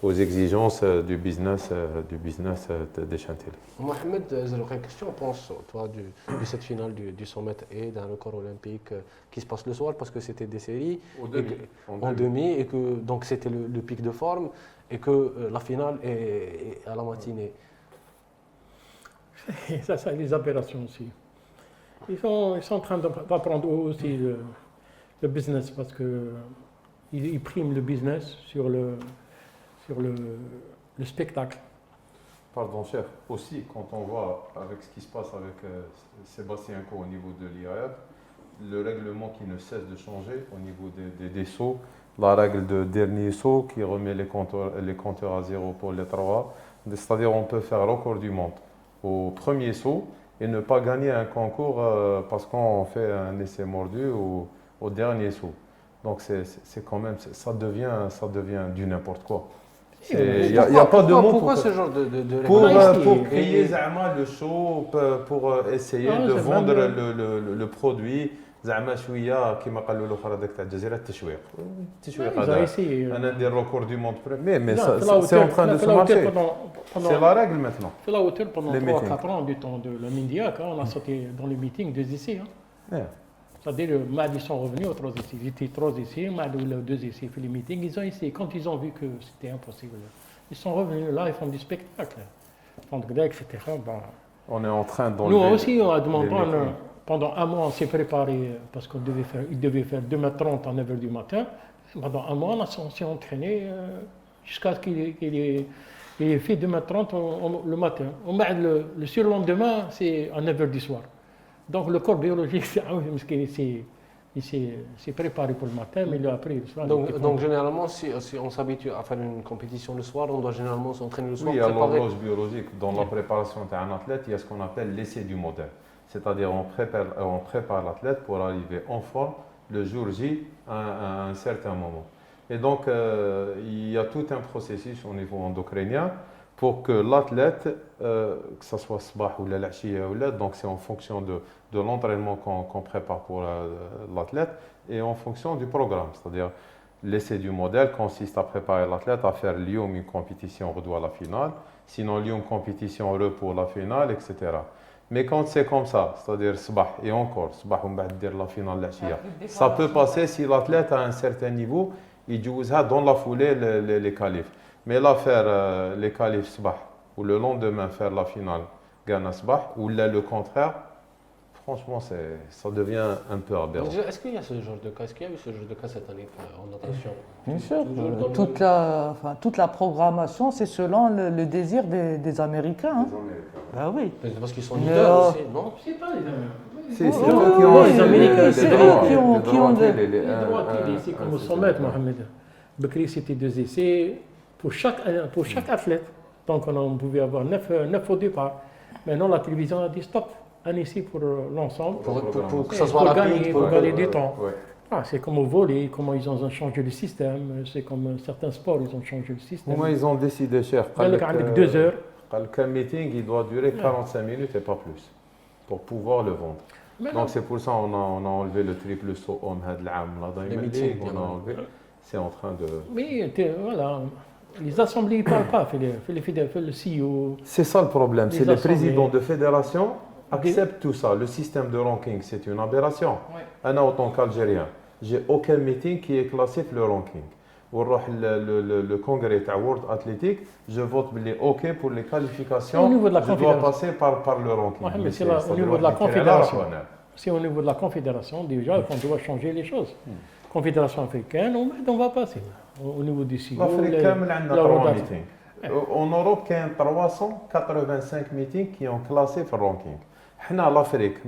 Speaker 3: aux exigences du business des chaînes télé.
Speaker 1: Mohamed Zerouki, qu'est-ce que tu en penses, toi, de cette finale du 100 mètres et d'un record olympique qui se passe le soir, parce que c'était des séries en demi, et que donc c'était le pic de forme, et que la finale est à la matinée.
Speaker 2: Ça, c'est les aberrations aussi. Ils sont en train d'apprendre aussi le business, parce qu'ils priment le business sur le spectacle.
Speaker 3: Pardon, chef. Aussi, quand on voit avec ce qui se passe avec Sébastien Coe au niveau de l'IAF, le règlement qui ne cesse de changer au niveau des sauts, la règle de dernier saut qui remet les compteurs à zéro pour les 3, c'est-à-dire on peut faire record du monde au premier saut et ne pas gagner un concours parce qu'on fait un essai mordu au dernier saut. Donc c'est quand même, ça devient du n'importe quoi. Il n'y a pas de mots
Speaker 1: pourquoi ce genre de
Speaker 3: pour créer le show, pour essayer de vendre le produit. زعما شويه كما قالوا الاخر هذاك تاع الجزيره التشويق هذا انا ندير ريكورد دو موند مي c'est en train de se marcher. C'est la règle maintenant.
Speaker 2: C'est la hauteur pendant 3-4 ans du temps de la Mindiac, on a sauté dans les meetings 2 essais. C'est-à-dire, ils sont revenus aux 3 essais. Ils étaient 3 essais, ou 2 essais fait les meetings. Ils ont essayé. Quand ils ont vu que c'était impossible, ils sont revenus là, ils font du spectacle. Ils font de grec, etc.
Speaker 3: On est en train de...
Speaker 2: Nous aussi, on a demandé, pendant un mois, on s'est préparé, parce qu'il devait faire 2,30 m à 9h du matin. Pendant un mois, on s'est entraîné jusqu'à ce qu'il ait fait 2,30 m le matin. Le surlendemain, c'est à 9h du soir. Donc le corps biologique, il s'est préparé pour le matin, mais il a appris le soir.
Speaker 1: Donc généralement, si on s'habitue à faire une compétition le soir, on doit généralement s'entraîner le soir.
Speaker 3: Oui, à l'horloge biologique, dans la préparation d'un athlète, il y a ce qu'on appelle l'essai du modèle. C'est-à-dire on prépare l'athlète pour arriver en forme le jour J à un certain moment. Et donc il y a tout un processus au niveau endocrinien pour que l'athlète, que ce soit sabah ou la donc c'est en fonction de l'entraînement qu'on prépare pour l'athlète et en fonction du programme. C'est-à-dire l'essai du modèle consiste à préparer l'athlète à faire l'IOM une compétition redoit la finale, sinon l'IOM compétition pour la finale, etc. Mais quand c'est comme ça, c'est-à-dire صباح et encore, صباح ومن بعد دير la finale العشية, ça peut passer si l'athlète a un certain niveau, il يجوزها dans la foulée les qualifs. Mais là faire les qualifs صباح ou le lendemain faire la finale Ghana صباح ou là le contraire, franchement ça devient un peu aberrant.
Speaker 1: Est-ce qu'il y a ce genre de cas? Est-ce qu'il y a eu ce genre de cas cette année en natation?
Speaker 4: Bien sûr,
Speaker 1: Toujours dans le
Speaker 4: toute la programmation, c'est selon le désir des Américains. Hein. Ben oui.
Speaker 1: C'est parce qu'ils sont
Speaker 4: Mais
Speaker 1: leaders aussi, non?
Speaker 2: C'est pas les Américains.
Speaker 3: C'est
Speaker 4: oui,
Speaker 3: eux qui
Speaker 4: oui,
Speaker 3: ont
Speaker 4: les Américains, c'est eux qui ont
Speaker 2: Les droits télé, c'est comme au sommet, Mohamed. Bekri, c'était 2 essais pour chaque athlète. Donc on pouvait avoir 9 au départ. Maintenant, la télévision a dit stop, un essai pour l'ensemble.
Speaker 1: Pour que ça soit
Speaker 2: Pour
Speaker 1: rapide.
Speaker 2: gagner, pour gagner du temps.
Speaker 3: Ouais.
Speaker 2: Ah, c'est comme au volley, comment ils ont changé le système. C'est comme certains sports, ils ont changé le système.
Speaker 3: Moi, ils ont décidé, cher.
Speaker 2: Avec 2 heures.
Speaker 3: Le meeting, il doit durer 45 minutes et pas plus, pour pouvoir le vendre. Donc c'est pour ça qu'on a enlevé le triple saut homme
Speaker 1: Les meetings,
Speaker 3: on a enlevé. C'est en train de...
Speaker 2: Mais voilà, les assemblées ne parlent pas, fait le CEO.
Speaker 3: C'est ça le problème,
Speaker 2: Les
Speaker 3: c'est les
Speaker 2: assemblées.
Speaker 3: présidents de fédération acceptent tout ça. Le système de ranking, c'est une aberration. Moi, en tant qu'Algérien, j'ai aucun meeting qui est classé pour le ranking. Le congrès de World Athletic, je vote les OK pour les qualifications.
Speaker 2: Au niveau de la
Speaker 3: je dois
Speaker 2: confédération.
Speaker 3: passer par le ranking.
Speaker 2: Ouais, mais c'est
Speaker 3: ça
Speaker 2: au niveau
Speaker 3: doit
Speaker 2: de la
Speaker 3: être
Speaker 2: confédération.
Speaker 3: clair.
Speaker 2: C'est au niveau de la confédération déjà qu'on doit changer les choses. Confédération africaine, on va passer. Au niveau du CEO,
Speaker 3: L'Afrique, كامل عندنا
Speaker 2: la
Speaker 3: 3
Speaker 2: rotation.
Speaker 3: meetings. En Europe, il y a 385 meetings qui ont classé في الرانكينج. حنا l'Afrique,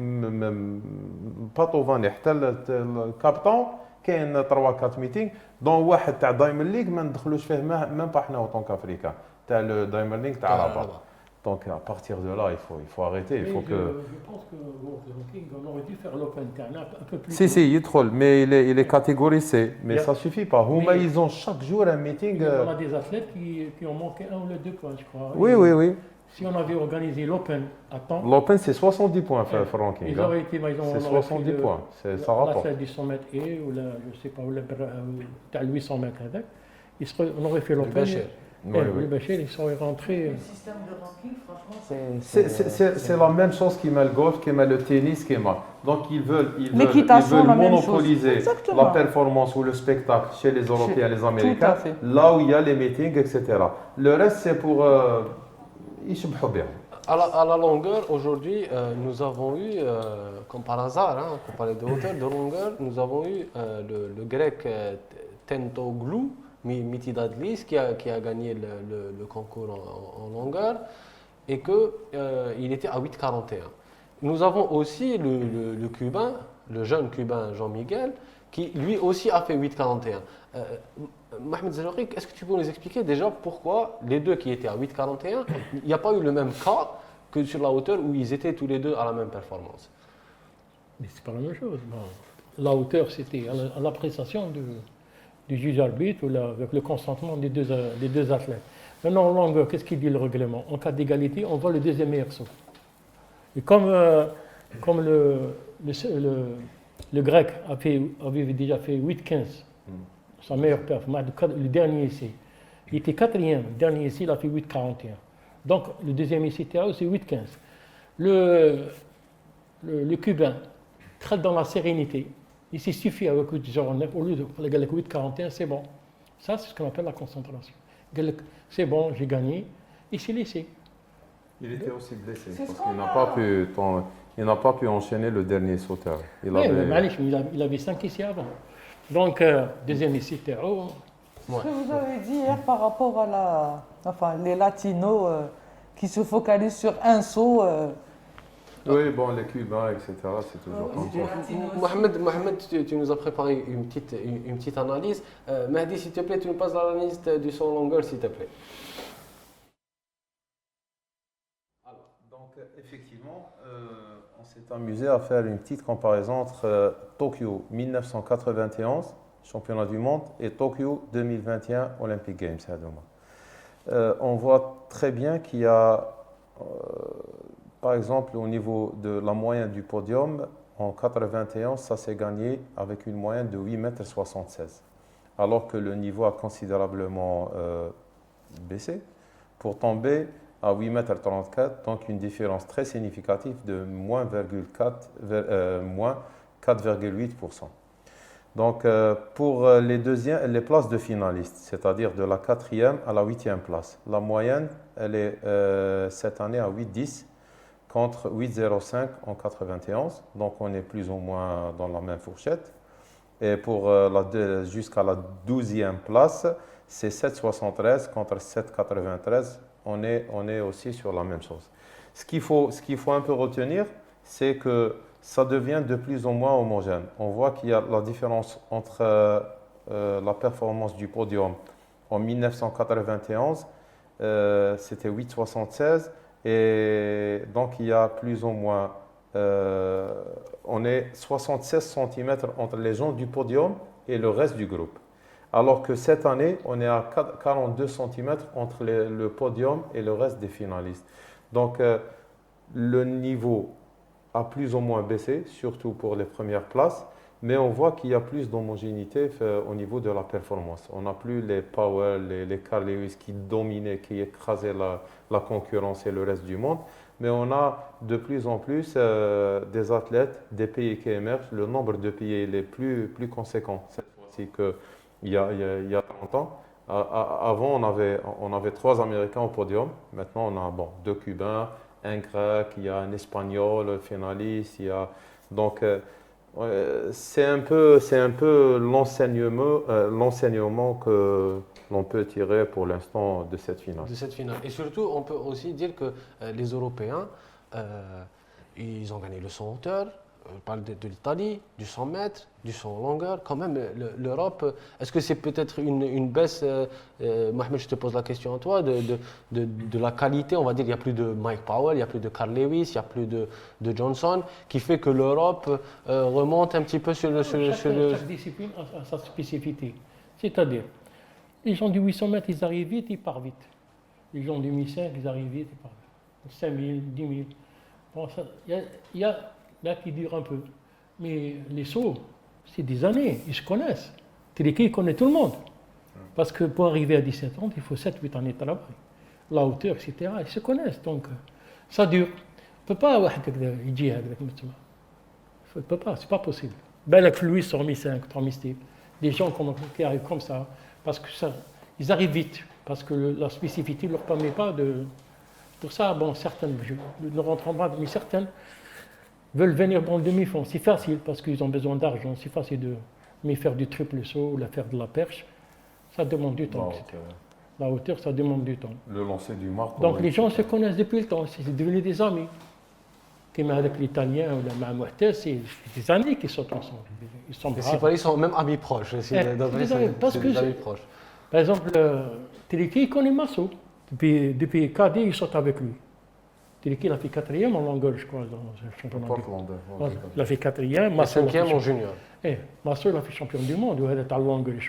Speaker 3: باطوفاني حتى الكابتن كاين 3-4 ميتينغ دون واحد تاع دايموند ليغ ما ندخلوش فيه ميم با حنا اون كافريكان تاع الدايموند ليغ تاع رابا. Donc à partir de là, il faut arrêter. Il faut que...
Speaker 2: Je pense que on aurait dû faire l'Open Internet un peu plus.
Speaker 3: Si, il troll, mais il est catégorisé. Mais
Speaker 2: Yeah.
Speaker 3: ça suffit pas.
Speaker 2: Mais-
Speaker 3: Ils ont chaque jour un meeting.
Speaker 2: On a des athlètes qui ont manqué 1 ou 2 points, je crois.
Speaker 3: Oui.
Speaker 2: Si on avait organisé l'Open à temps,
Speaker 3: L'Open, c'est 70 points, le ranking.
Speaker 2: ils auraient été, ils ont
Speaker 3: C'est 70 points. Ça rapporte.
Speaker 2: l'athlète du 100 mètres et, ou je sais pas, ou t'as 800 mètres avec, on aurait fait l'Open.
Speaker 1: Bachir.
Speaker 2: Le Bachir, ils sont rentrés.
Speaker 4: Le système de ranking, franchement,
Speaker 3: C'est la même chose qui met le golf, qui met le tennis, qui met. Donc ils veulent
Speaker 4: L'équitation, la même chose.
Speaker 3: monopoliser
Speaker 4: Exactement.
Speaker 3: la performance ou le spectacle chez les Européens et les
Speaker 4: Tout
Speaker 3: Américains,
Speaker 4: à fait.
Speaker 3: là où il y a les meetings, etc. Le reste, c'est pour... يشبحوا بهم.
Speaker 1: À la longueur, aujourd'hui, nous avons eu, comme par hasard, pour parler de hauteur, de longueur, nous avons eu le grec Tentoglou, Mitidadlis, qui a gagné le concours en longueur, et qu'il était à 8,41. Nous avons aussi le Cubain, le jeune Cubain Jean-Miguel, qui lui aussi a fait 8,41. Mohamed Zerouri, est-ce que tu peux nous expliquer déjà pourquoi les deux qui étaient à 8,41, il n'y a pas eu le même cas que sur la hauteur où ils étaient tous les deux à la même performance?
Speaker 2: Mais c'est pas la même chose. Bon, la hauteur, c'était à l'appréciation du juge arbitre ou avec le consentement des deux athlètes. Maintenant, en longueur, qu'est-ce qu'il dit le règlement? En cas d'égalité, on voit le deuxième meilleur saut. Et comme le grec avait déjà fait 8,15, sa meilleure performance, le dernier essai, il était 4e, le dernier essai, il a fait 8,41. Donc, le deuxième essai TAO, c'est 8,15. Le Cubain traite dans la sérénité. Il s'est suffi avec 8,09 au lieu de faire 8,41, c'est bon. Ça, c'est ce qu'on appelle la concentration. C'est bon, j'ai gagné, et c'est laissé.
Speaker 3: Il était aussi blessé
Speaker 4: C'est
Speaker 3: parce
Speaker 4: ce
Speaker 3: qu'il
Speaker 4: qu'on
Speaker 3: n'a pas pu enchaîner le dernier sauteur.
Speaker 2: Il avait 5 essais avant. Donc, deuxième essai TAO.
Speaker 4: Ce que vous avez dit hier par rapport à les latinos qui se focalisent sur un saut.
Speaker 3: Oui, bon, les Cubains, etc., c'est toujours comme ça.
Speaker 1: Mohamed, tu nous as préparé une petite analyse. Mahdi, s'il te plaît, tu nous passes l'analyse du saut en longueur, s'il te plaît.
Speaker 3: Donc, effectivement, on s'est amusé à faire une petite comparaison entre Tokyo 1991, championnat du monde, et Tokyo 2021, Olympic Games. On voit très bien qu'il y a, par exemple, au niveau de la moyenne du podium, en 91, ça s'est gagné avec une moyenne de 8,76 m, alors que le niveau a considérablement baissé pour tomber à 8,34 m, donc une différence très significative de moins 4,8%. Donc pour les places de finalistes, c'est-à-dire de la 4e à la 8e place, la moyenne, elle est cette année à 8,10 contre 8,05 en 91, donc on est plus ou moins dans la même fourchette. Et pour jusqu'à la 12e place, c'est 7,73 contre 7,93. On est aussi sur la même chose. Ce qu'il faut un peu retenir, c'est que ça devient de plus en moins homogène. On voit qu'il y a la différence entre la performance du podium en 1991, c'était 8,76, et donc il y a plus ou moins, on est 76 cm entre les gens du podium et le reste du groupe. Alors que cette année, on est à 42 cm entre le podium et le reste des finalistes. Donc le niveau a plus ou moins baissé, surtout pour les premières places, mais on voit qu'il y a plus d'homogénéité au niveau de la performance. On n'a plus les Powell, les Carl Lewis qui dominaient, qui écrasaient la concurrence et le reste du monde, mais on a de plus en plus des athlètes des pays qui émergent. Le nombre de pays est plus conséquent cette fois-ci qu'il y a 30 ans. Avant, on avait 3 Américains au podium. Maintenant, on a 2 Cubains, un Grec, il y a un Espagnol finaliste. Donc, c'est un peu l'enseignement que l'on peut tirer pour l'instant de cette finale.
Speaker 1: Et surtout, on peut aussi dire que les Européens, ils ont gagné le 100 hauteur. On parle de l'Italie, du 100 mètres, du 100 longueur. Quand même, l'Europe, est-ce que c'est peut-être une baisse, Mohamed, je te pose la question à toi, de la qualité, on va dire, il n'y a plus de Mike Powell, il n'y a plus de Carl Lewis, il n'y a plus de Johnson, qui fait que l'Europe remonte un petit peu sur le...
Speaker 2: Chaque discipline a sa spécificité. C'est-à-dire, les gens du 800 mètres, ils arrivent vite, ils partent vite. Les gens du 1500, ils arrivent vite, ils partent vite. 5000, 10 000. Bon, il y a là qui dure un peu. Mais les sauts, c'est des années, ils se connaissent. Tiliki, il connaît tout le monde. Parce que pour arriver à 17 ans, il faut 7-8 années de travail. La hauteur, etc., ils se connaissent. Donc, ça dure. On ne peut pas avoir il dit avec ne peut pas, c'est pas possible. Ben, avec Louis sur 1005, 3000, des gens qui arrivent comme ça, parce que ça, ils arrivent vite, parce que la spécificité ne leur permet pas de. Pour ça, bon, certaines ne rentrent pas, mais certaines veulent venir dans le demi-fond. C'est facile parce qu'ils ont besoin d'argent. C'est facile de faire du triple saut, faire de la perche. Ça demande du temps. La hauteur, ça demande du temps.
Speaker 3: Le lancer du marteau.
Speaker 2: Donc les gens se connaissent depuis le temps. C'est devenu des amis. Comme avec l'Italien ou le Mamoitais, c'est des années qu'ils sont ensemble. Ils sont braves.
Speaker 1: Ils sont même amis proches. C'est des amis proches.
Speaker 2: Par exemple, Tiliki, il connaît Masso. Depuis KD, ils sont avec lui. Tiliki, il a fait 4e en longueur, je crois, dans le championnat du monde. Il a fait 4e.
Speaker 1: Masso, 5e en junior.
Speaker 2: Masso, il a fait champion du monde. Il a longueur, il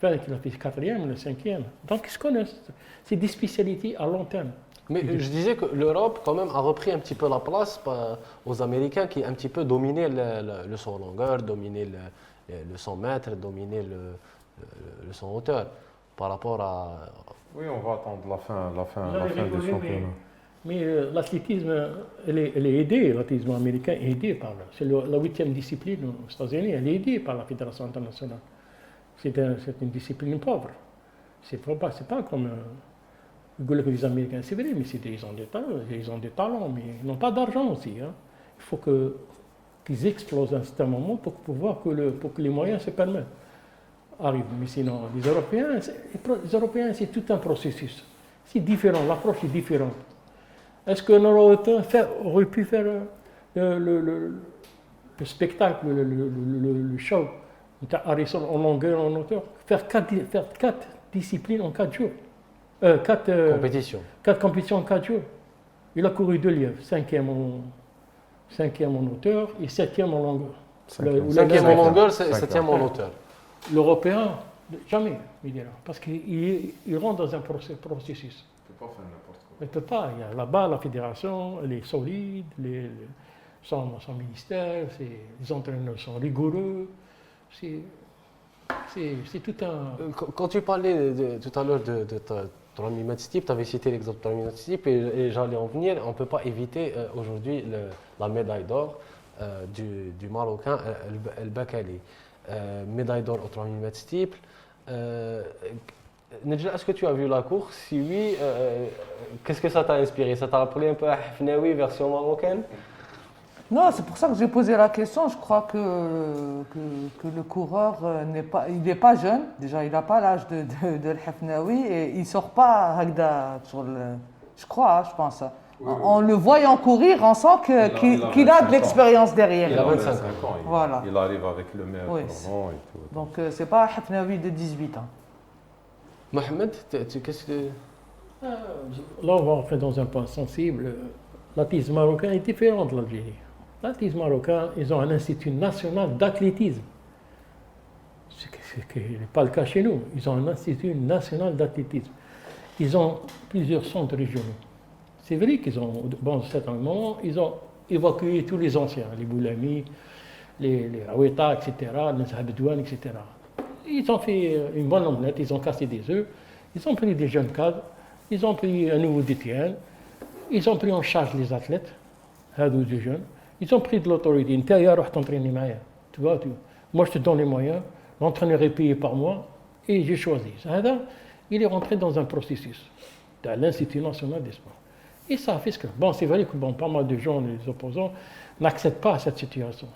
Speaker 2: a fait 4e, le 5e. Donc, ils se connaissent. C'est des spécialités à long terme.
Speaker 1: Mais je disais que l'Europe, quand même, a repris un petit peu la place aux Américains qui un petit peu dominaient le saut en longueur, dominaient le 100 mètres, dominaient le 100 hauteur par rapport à...
Speaker 3: Oui, on va attendre la fin du championnat.
Speaker 2: Mais l'athlétisme, elle est aidée, l'athlétisme américain est aidé par là. C'est la 8e discipline aux États-Unis, elle est aidée par la Fédération internationale. C'est une discipline pauvre. C'est pas comme les Américains, c'est vrai, mais ils ont des talents, mais ils n'ont pas d'argent aussi. Hein. Il faut qu'ils explosent à un certain moment pour que les moyens se permettent. Arrivent. Mais sinon, les Européens, c'est tout un processus. C'est différent, l'approche est différente. Est-ce qu'un Européen aurait pu faire le spectacle, le show, en longueur, en hauteur, faire 4 disciplines en 4 jours? 4 compétitions en 4 jours. Il a couru 2 lièvres, 5e en hauteur et 7e en longueur.
Speaker 1: 5e en longueur, 7e en hauteur.
Speaker 2: L'Européen, jamais, il dira, parce qu'il rentre dans un processus.
Speaker 3: Il ne peut pas faire n'importe quoi.
Speaker 2: Il ne peut pas. Là-bas, la fédération, elle est solide, son ministère, les entraîneurs sont rigoureux. C'est tout un...
Speaker 1: Quand tu parlais tout à l'heure de 3000 mètres steep, tu avais cité l'exemple de 3000 mètres steep et j'allais en venir. On ne peut pas éviter aujourd'hui la médaille d'or du Marocain El Bakali. Médaille d'or au 3000 mètres steep. Nedjla, est-ce que tu as vu la course? Si oui, qu'est-ce que ça t'a inspiré? Ça t'a rappelé un peu à Hafnaoui version marocaine?
Speaker 4: Non, c'est pour ça que j'ai posé la question. Je crois que le coureur il n'est pas jeune. Déjà, il n'a pas l'âge de Hafnaoui et il ne sort pas Hagda sur le. Je crois, je pense.
Speaker 3: Oui, oui.
Speaker 4: En le voyant courir, on sent qu'il a de l'expérience derrière.
Speaker 1: Il a 25
Speaker 3: ans.
Speaker 4: Voilà.
Speaker 3: Il arrive avec le meilleur
Speaker 4: Oui,
Speaker 3: chrono et tout.
Speaker 4: Donc, ce n'est pas Hafnaoui de 18 ans.
Speaker 1: Mohamed, qu'est-ce que.
Speaker 2: Là, on va entrer dans un point sensible. L'athlétisme marocain est différent de l'Algérie. L'athlétisme marocain, ils ont un institut national d'athlétisme. Ce qui n'est pas le cas chez nous. Ils ont un institut national d'athlétisme. Ils ont plusieurs centres régionaux. C'est vrai qu'ils ont, bon, à un certain moment, ils ont évacué tous les anciens, les Boulami, les Aoueta, etc., les Habedouane, etc. Ils ont fait une bonne omelette, ils ont cassé des œufs, ils ont pris des jeunes cadres, ils ont pris un nouveau DTN, ils ont pris en charge les athlètes, des jeunes, ils ont pris de l'autorité. Tu vois, moi je te donne les moyens, l'entraîneur est payé par moi et j'ai choisi. Il est rentré dans un processus de l'Institut national des sports. Et ça a fait ce que. Bon, c'est vrai que pas mal de gens, les opposants, n'acceptent pas cette situation.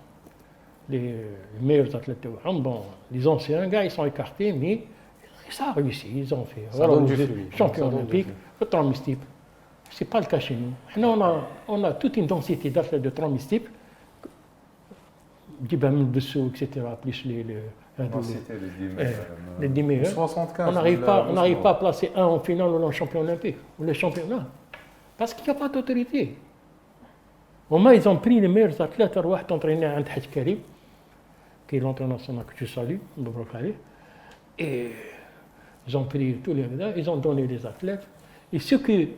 Speaker 2: Les meilleurs athlètes, bon, les anciens gars, ils sont écartés, mais ça a réussi, ils ont fait.
Speaker 1: Ça donne du fruit.
Speaker 2: Champion olympique, le 3000 steep. Ce n'est pas le cas chez nous. Maintenant, on a toute une densité d'athlètes de 3000 steep, 10 000 dessous, etc., plus les 10 meilleurs.
Speaker 3: 75.
Speaker 2: On n'arrive pas à placer un en finale ou en champion olympique, ou le championnat. Parce qu'il n'y a pas d'autorité. Au moins, ils ont pris les meilleurs athlètes à entraîner à Hadj Karim, qui est l'entraîneur national que je salue, et ils ont pris tous les médailles, ils ont donné les athlètes. Et ceux qui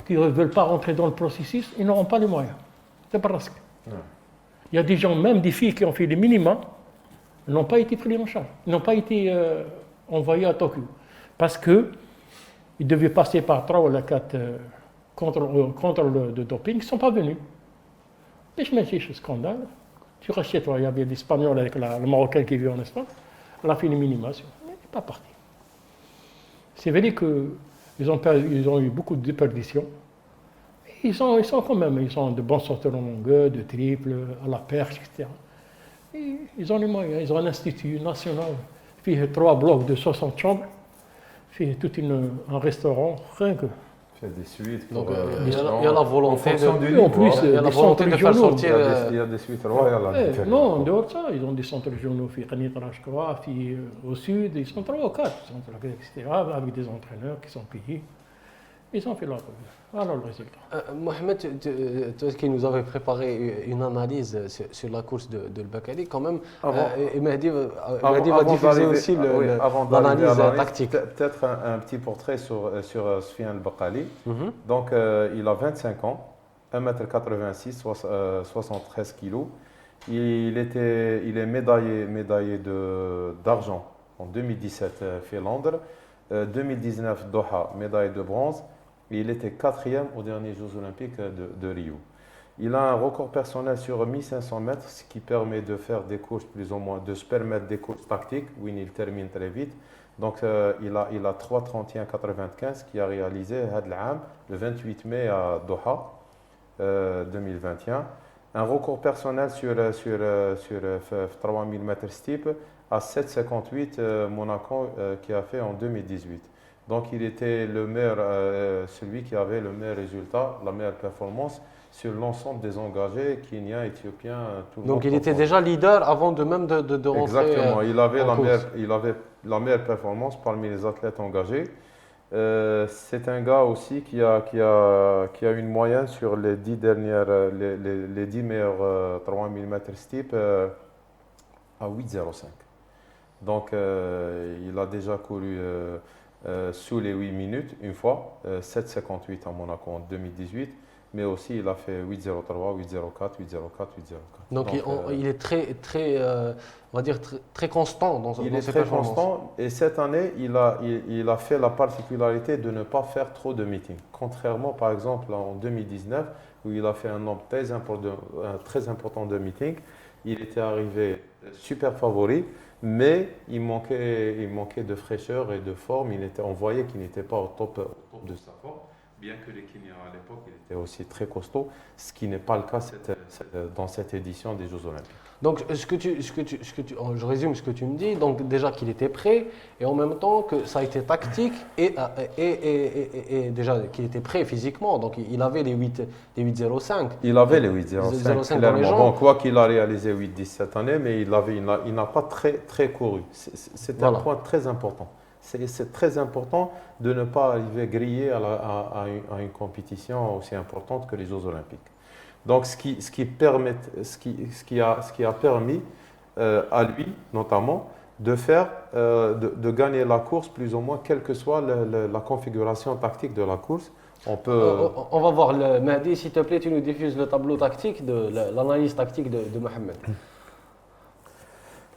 Speaker 2: ne veulent pas rentrer dans le processus, ils n'auront pas les moyens. C'est presque. Il y a des gens, même des filles qui ont fait les minima, n'ont pas été pris en charge, n'ont pas été envoyés à Tokyo. Parce qu'ils devaient passer par 3 ou 4 contrôles de doping, ils ne sont pas venus. Et je me dis, ce scandale. Tu restes chez toi, il y avait l'Espagnol avec le Marocain qui vit en Espagne, elle a fait une minimation, mais elle n'est pas partie. C'est vrai qu'ils ont eu beaucoup de déperditions. Ils sont quand même, ils sont de bons sorteurs en longueur, de triple, à la perche, etc. Et ils ont les moyens, ils ont un institut national, puis 3 blocs de 60 chambres, puis tout un restaurant, rien que.
Speaker 3: Des suites.
Speaker 1: Donc, il y a la volonté
Speaker 2: de
Speaker 1: faire sortir.
Speaker 3: Il y a des suites royales.
Speaker 2: Non, en dehors de ça, ils ont des centres régionaux, au sud, ils sont 3 ou 4, etc., avec des entraîneurs qui sont payés. Ils ont fait leur travail. Alors le résultat.
Speaker 1: Mohamed, toi qui nous avait préparé une analyse sur la course de Bakali, quand même, Mehdi va diffuser aussi l'analyse tactique.
Speaker 3: Peut-être un petit portrait sur Soufiane Bakali. Donc, il a 25 ans, 1m86, 73 kg. Il est médaillé d'argent en 2017 Finlande, 2019 Doha, médaille de bronze. Et il était 4e aux derniers Jeux Olympiques de Rio. Il a un record personnel sur 1500 mètres, ce qui permet de faire des courses plus ou moins, de se permettre des courses tactiques où il termine très vite. Donc il a 3:31.95 qui a réalisé le 28 mai à Doha 2021. Un record personnel sur 3000 mètres steep à 7:58 Monaco qui a fait en 2018. Donc il était le meilleur, celui qui avait le meilleur résultat, la meilleure performance sur l'ensemble des engagés, Kenyans, Éthiopiens, tout le monde.
Speaker 1: Donc il était déjà leader avant de même de rentrer.
Speaker 3: Exactement, il avait la meilleure performance parmi les athlètes engagés. C'est un gars aussi qui a une moyenne sur les 10 meilleurs 3000 mètres steep à 8,05. Donc il a déjà couru sous les 8 minutes une fois, 7,58 à Monaco en 2018. mais aussi il a fait 8,03, 8,04, 8,04, 8,04.
Speaker 1: Donc, il est très, on va dire, très constant dans
Speaker 3: Il
Speaker 1: dans
Speaker 3: est
Speaker 1: ses
Speaker 3: très
Speaker 1: performances.
Speaker 3: constant et cette année, il a fait la particularité de ne pas faire trop de meetings. Contrairement, par exemple, en 2019, où il a fait un nombre très important de meetings, il était arrivé super favori, mais il manquait de fraîcheur et de forme. On voyait qu'il n'était pas au top de sa forme, bien que les Kenyans à l'époque, il était aussi très costaud, ce qui n'est pas le cas dans cette édition des Jeux Olympiques.
Speaker 1: Donc, je résume ce que tu me dis. Donc, déjà qu'il était prêt, et en même temps que ça a été tactique, et déjà qu'il était prêt physiquement. Donc, il avait les 8,05.
Speaker 3: Il avait les
Speaker 1: 8,05
Speaker 3: 8,05
Speaker 1: dans les
Speaker 3: clairement.
Speaker 1: jambes.
Speaker 3: Bon, quoi qu'il a réalisé 8,10 cette année, mais il n'a pas très couru. C'est un
Speaker 1: Voilà.
Speaker 3: point très important. C'est très important de ne pas arriver grillé à une compétition aussi importante que les Jeux Olympiques. Donc, ce qui a permis à lui, notamment, de gagner la course plus ou moins, quelle que soit la configuration tactique de la course.
Speaker 1: On va voir. Mahdi, s'il te plaît, tu nous diffuses le tableau tactique, l'analyse tactique de Mohamed.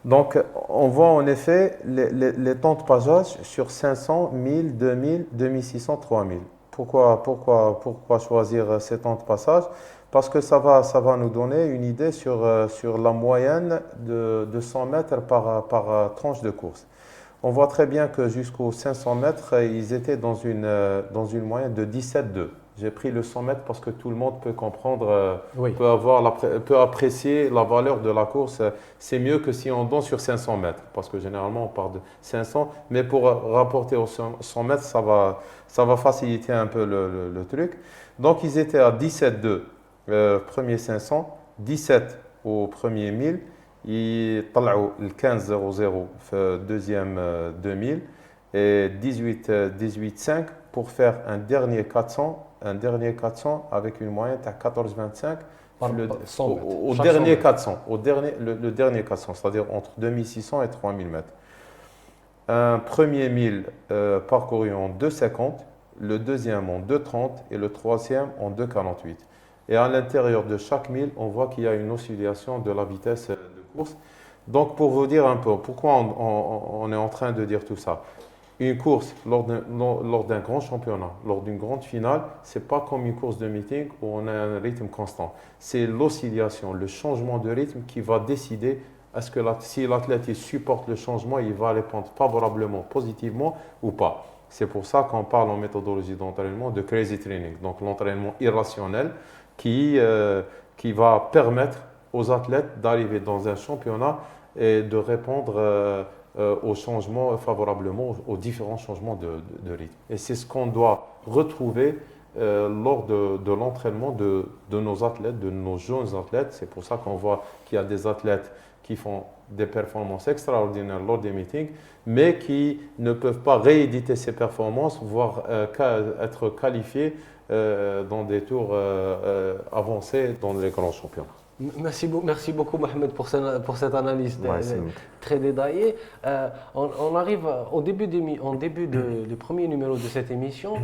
Speaker 3: Donc, on voit en effet les temps de passage sur 500, 1000, 2000, 2600, 3000. Pourquoi choisir ces temps de passage? Parce que ça va nous donner une idée sur la moyenne de 100 mètres par tranche de course. On voit très bien que jusqu'aux 500 mètres, ils étaient dans une moyenne de 17,2. J'ai pris le 100 mètres parce que tout le monde peut comprendre,
Speaker 1: Oui.
Speaker 3: peut apprécier la valeur de la course. C'est mieux que si on donne sur 500 mètres, parce que généralement on part de 500, mais pour rapporter aux 100 mètres, ça va faciliter un peu le truc. Donc ils étaient à 17,2 premier 500, 17 au premier 1000, ils طلعوا le 15,00 deuxième 2000 et 18,5 pour faire un dernier 400 avec une moyenne à 14,25 au dernier 400, le dernier 400, c'est-à-dire entre 2600 et 3000 mètres. Un premier 1000 parcouru en 2,50, le deuxième en 2,30 et le troisième en 2,48. Et à l'intérieur de chaque 1000, on voit qu'il y a une oscillation de la vitesse de course. Donc, pour vous dire un peu pourquoi on est en train de dire tout ça, une course lors d'un grand championnat, lors d'une grande finale, ce n'est pas comme une course de meeting où on a un rythme constant. C'est l'oscillation, le changement de rythme qui va décider si l'athlète supporte le changement, il va répondre favorablement, positivement ou pas. C'est pour ça qu'on parle en méthodologie d'entraînement de crazy training, donc l'entraînement irrationnel qui va permettre aux athlètes d'arriver dans un championnat et de répondre aux changements favorablement, aux différents changements de rythme. Et c'est ce qu'on doit retrouver lors de l'entraînement de nos athlètes, de nos jeunes athlètes. C'est pour ça qu'on voit qu'il y a des athlètes qui font des performances extraordinaires lors des meetings, mais qui ne peuvent pas rééditer ces performances, voire être qualifiés dans des tours avancés dans les grands championnats.
Speaker 1: Merci beaucoup Mohamed pour cette analyse
Speaker 3: Ouais,
Speaker 1: très détaillée. On arrive au début du premier numéro de cette émission.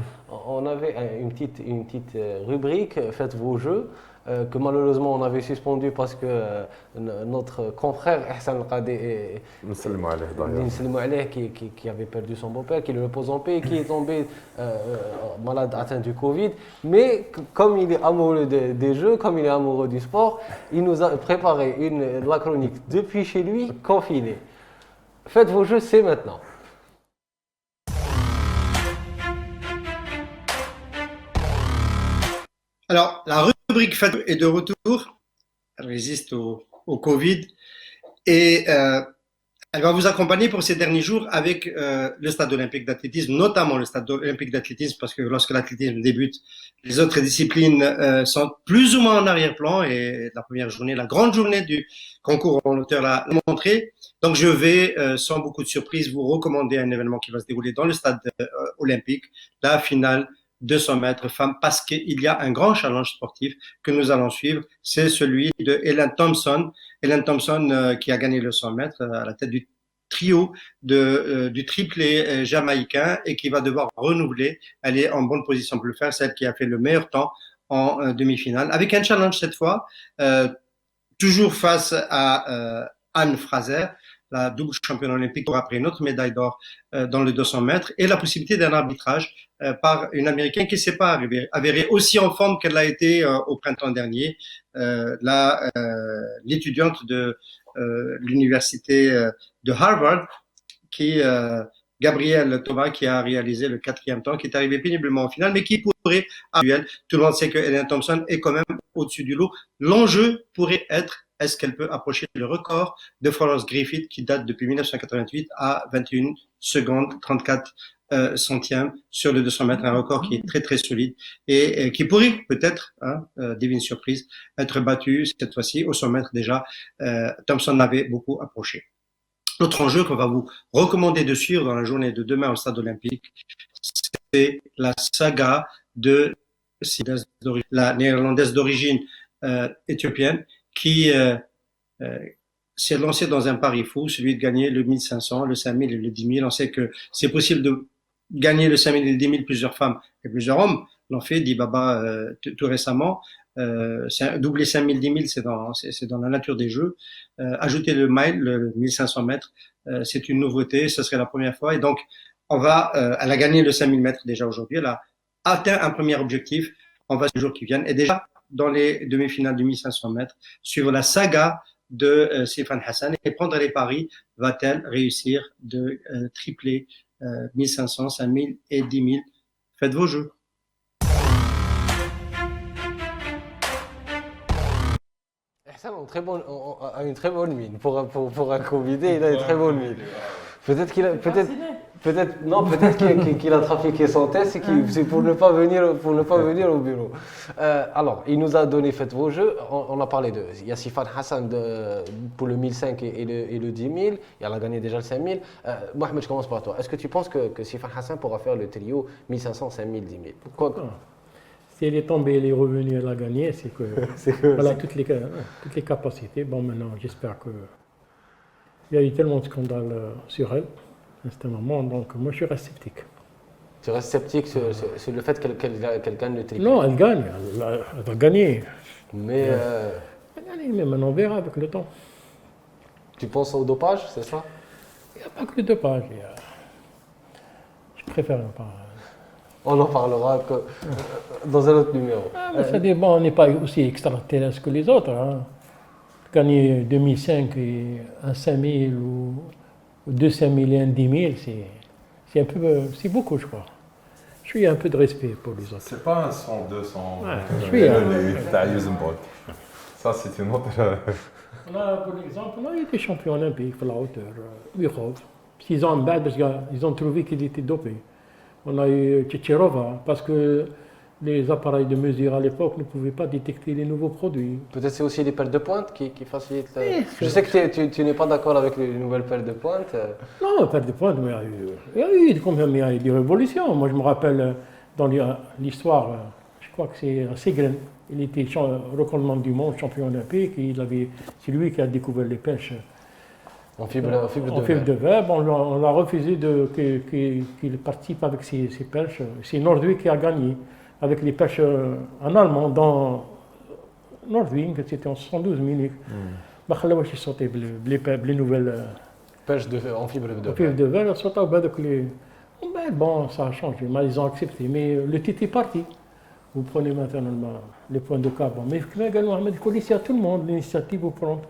Speaker 1: On avait une petite rubrique Faites vos jeux que malheureusement on avait suspendu parce que notre confrère Hassan Al-Qadi qui avait perdu son beau-père, qui le repose en paix, qui est tombé malade atteint du Covid. Mais comme il est amoureux des jeux, comme il est amoureux du sport, il nous a préparé la chronique depuis chez lui, confiné. Faites vos jeux, c'est maintenant.
Speaker 5: Alors, la rubrique Faites est de retour. Elle résiste au Covid. Et elle va vous accompagner pour ces derniers jours avec le stade olympique d'athlétisme, notamment le stade olympique d'athlétisme, parce que lorsque l'athlétisme débute, les autres disciplines sont plus ou moins en arrière-plan. Et la première journée, la grande journée du concours en hauteur l'a montré. Donc, je vais, sans beaucoup de surprise, vous recommander un événement qui va se dérouler dans le stade olympique, la finale 200 mètres femmes, parce qu'il y a un grand challenge sportif que nous allons suivre. C'est celui de Ellen Thompson. Ellen Thompson qui a gagné le 100 mètres à la tête du trio du triplé jamaïcain et qui va devoir renouveler. Elle est en bonne position pour le faire, celle qui a fait le meilleur temps en demi-finale, avec un challenge cette fois, toujours face à Anne Fraser, la double championne olympique pour après une autre médaille d'or dans le 200 mètres, et la possibilité d'un arbitrage par une Américaine qui ne s'est pas avérée aussi en forme qu'elle l'a été au printemps dernier, l'étudiante de l'université de Harvard, Gabrielle Thomas, qui a réalisé le 4e temps, qui est arrivé péniblement en finale, mais qui pourrait, tout le monde sait que Ellen Thompson est quand même au-dessus du lot. L'enjeu pourrait être, est-ce qu'elle peut approcher le record de Forrest Griffith, qui date depuis 1988 à 21 secondes 34 centièmes sur le 200 mètres, un record qui est très très solide et qui pourrait peut-être, divine surprise, être battu cette fois-ci au 100 mètres déjà. Thompson l'avait beaucoup approché. L'autre enjeu qu'on va vous recommander de suivre dans la journée de demain au stade olympique, c'est la saga de la néerlandaise d'origine éthiopienne qui s'est lancée dans un pari fou, celui de gagner le 1500, le 5000 et le 10 000. On sait que c'est possible de gagner le 5000 et le 10 000, plusieurs femmes et plusieurs hommes l'ont fait, dit Baba tout récemment. Doubler 5000, 10 000, c'est dans la nature des jeux. Ajouter le mile, le 1500 mètres, c'est une nouveauté, ce serait la première fois. Et donc, elle a gagné le 5000 mètres déjà aujourd'hui, elle a atteint un premier objectif, on va ces jours qui viennent. Et déjà, dans les demi-finales du 1500 mètres, suivre la saga de Sifan Hassan et prendre les paris, va-t-elle réussir de tripler 1500, 5000 et 10 000? Faites vos jeux.
Speaker 1: A une très bonne mine. Pour un convidé, il a une très bonne mine. Peut-être qu'il a trafiqué son test et c'est pour ne pas venir au bureau. Alors, il nous a donné faites vos jeux. On a parlé de. Il y a Sifan Hassan pour le 1005 et le 10 000. Il a gagné déjà le 5000. Mohamed, je commence par toi. Est-ce que tu penses que Sifan Hassan pourra faire le trio 1500, 5000, 10 000? Pourquoi?
Speaker 2: Si elle est tombée, elle est revenue, elle a gagné, c'est que elle a toutes les capacités. Bon, maintenant, j'espère que. Il y a eu tellement de scandales sur elle, à ce moment, donc moi je reste sceptique.
Speaker 1: Tu restes sceptique sur le fait qu'elle gagne le triplé?
Speaker 2: Non, elle gagne, elle va gagner.
Speaker 1: Mais.
Speaker 2: Elle va gagner, mais maintenant on verra avec le temps.
Speaker 1: Tu penses au dopage, c'est ça?
Speaker 2: Il n'y a pas que le dopage. Je préfère pas.
Speaker 1: On en parlera dans un autre numéro.
Speaker 2: Ça dépend, on n'est pas aussi extraterrestre que les autres. Hein. Gagner 2005 et un 5000 ou 2 5000 et un 10 000, c'est beaucoup, je crois. Je suis un peu de respect pour les autres.
Speaker 3: C'est pas un 100, 200.
Speaker 2: Ouais, je suis
Speaker 3: Ça, c'est une autre.
Speaker 2: On a, pour exemple, on a été champion olympique pour la hauteur, Ukhov. 6 ans بعد, ils ont trouvé qu'il était dopé. On a eu Tchétchérova, parce que les appareils de mesure à l'époque ne pouvaient pas détecter les nouveaux produits.
Speaker 1: Peut-être c'est aussi les paires de pointe qui facilitent. Je sais que tu n'es pas d'accord avec les nouvelles paires de pointe.
Speaker 2: Non, paires de pointe, mais il y a eu des révolutions. Moi, je me rappelle dans l'histoire, je crois que c'est Segren, il était recordman du monde, champion olympique, et c'est lui qui a découvert les pêches.
Speaker 1: En fibre
Speaker 2: de verre. On l'a refusé qu'il participe avec ses pêches. C'est Nordwing qui a gagné avec les pêches en allemand dans Nordwing, c'était en 72 minutes. Je suis sauté les nouvelles
Speaker 1: pêches en fibre de verre.
Speaker 2: En fibre de verre, bon, ça a changé, mais ils ont accepté. Mais le titre est parti. Vous prenez maintenant les points de carbone. Mais également, Mohamed Koulissi, il y a tout le monde l'initiative pour prendre.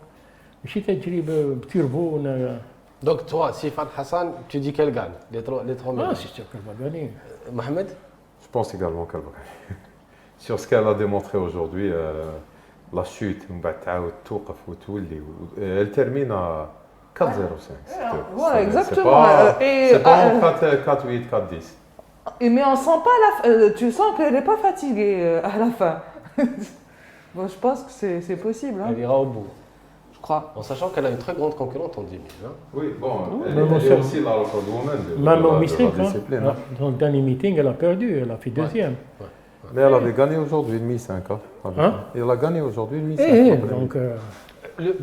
Speaker 1: Donc toi, Sifan Hassan, tu dis qu'elle gagne les 3 médailles?
Speaker 2: Ah, c'est sûr qu'elle va gagner.
Speaker 1: Mohamed?
Speaker 3: Je pense également qu'elle va gagner. Sur ce qu'elle a démontré aujourd'hui, la chute, elle termine à 4,05.
Speaker 4: Voilà, exactement.
Speaker 3: C'est pas en 4,8, 4,10.
Speaker 4: Mais on sent pas tu sens qu'elle n'est pas fatiguée à la fin. Bon, je pense que c'est possible. Hein.
Speaker 1: Elle ira au bout.
Speaker 4: Crois.
Speaker 1: En sachant qu'elle a une très grande concurrente en 10 000. Hein.
Speaker 3: Oui, bon, elle est aussi la record woman
Speaker 2: même au meeting,
Speaker 3: discipline.
Speaker 2: Dans le dernier meeting, elle a perdu, elle a fait deuxième.
Speaker 3: Ouais. Mais elle avait gagné aujourd'hui le 1005. Elle a gagné aujourd'hui le 1005.
Speaker 2: Donc,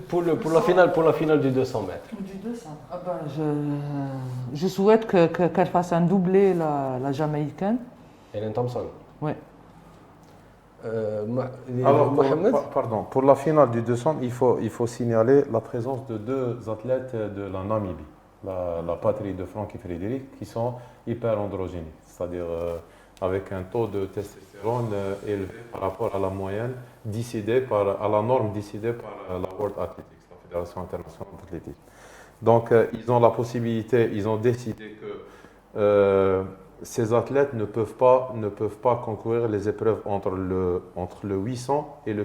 Speaker 1: pour la finale du 200 mètres.
Speaker 4: Du 200. Ah ben, je souhaite qu'elle fasse un doublé, la Jamaïcaine.
Speaker 1: Ellen Thompson.
Speaker 4: Oui.
Speaker 3: Alors,
Speaker 1: Mohamed.
Speaker 3: pardon, pour la finale du 200, il faut signaler la présence de deux athlètes de la Namibie, la patrie de Franck et Frédéric, qui sont hyperandrogéniques, c'est-à-dire avec un taux de testostérone élevé par rapport à la moyenne à la norme décidée par la World Athletics, la Fédération internationale d'athlétisme. Donc, ils ont la possibilité, ils ont décidé que ces athlètes ne peuvent pas concourir les épreuves entre le 800 et le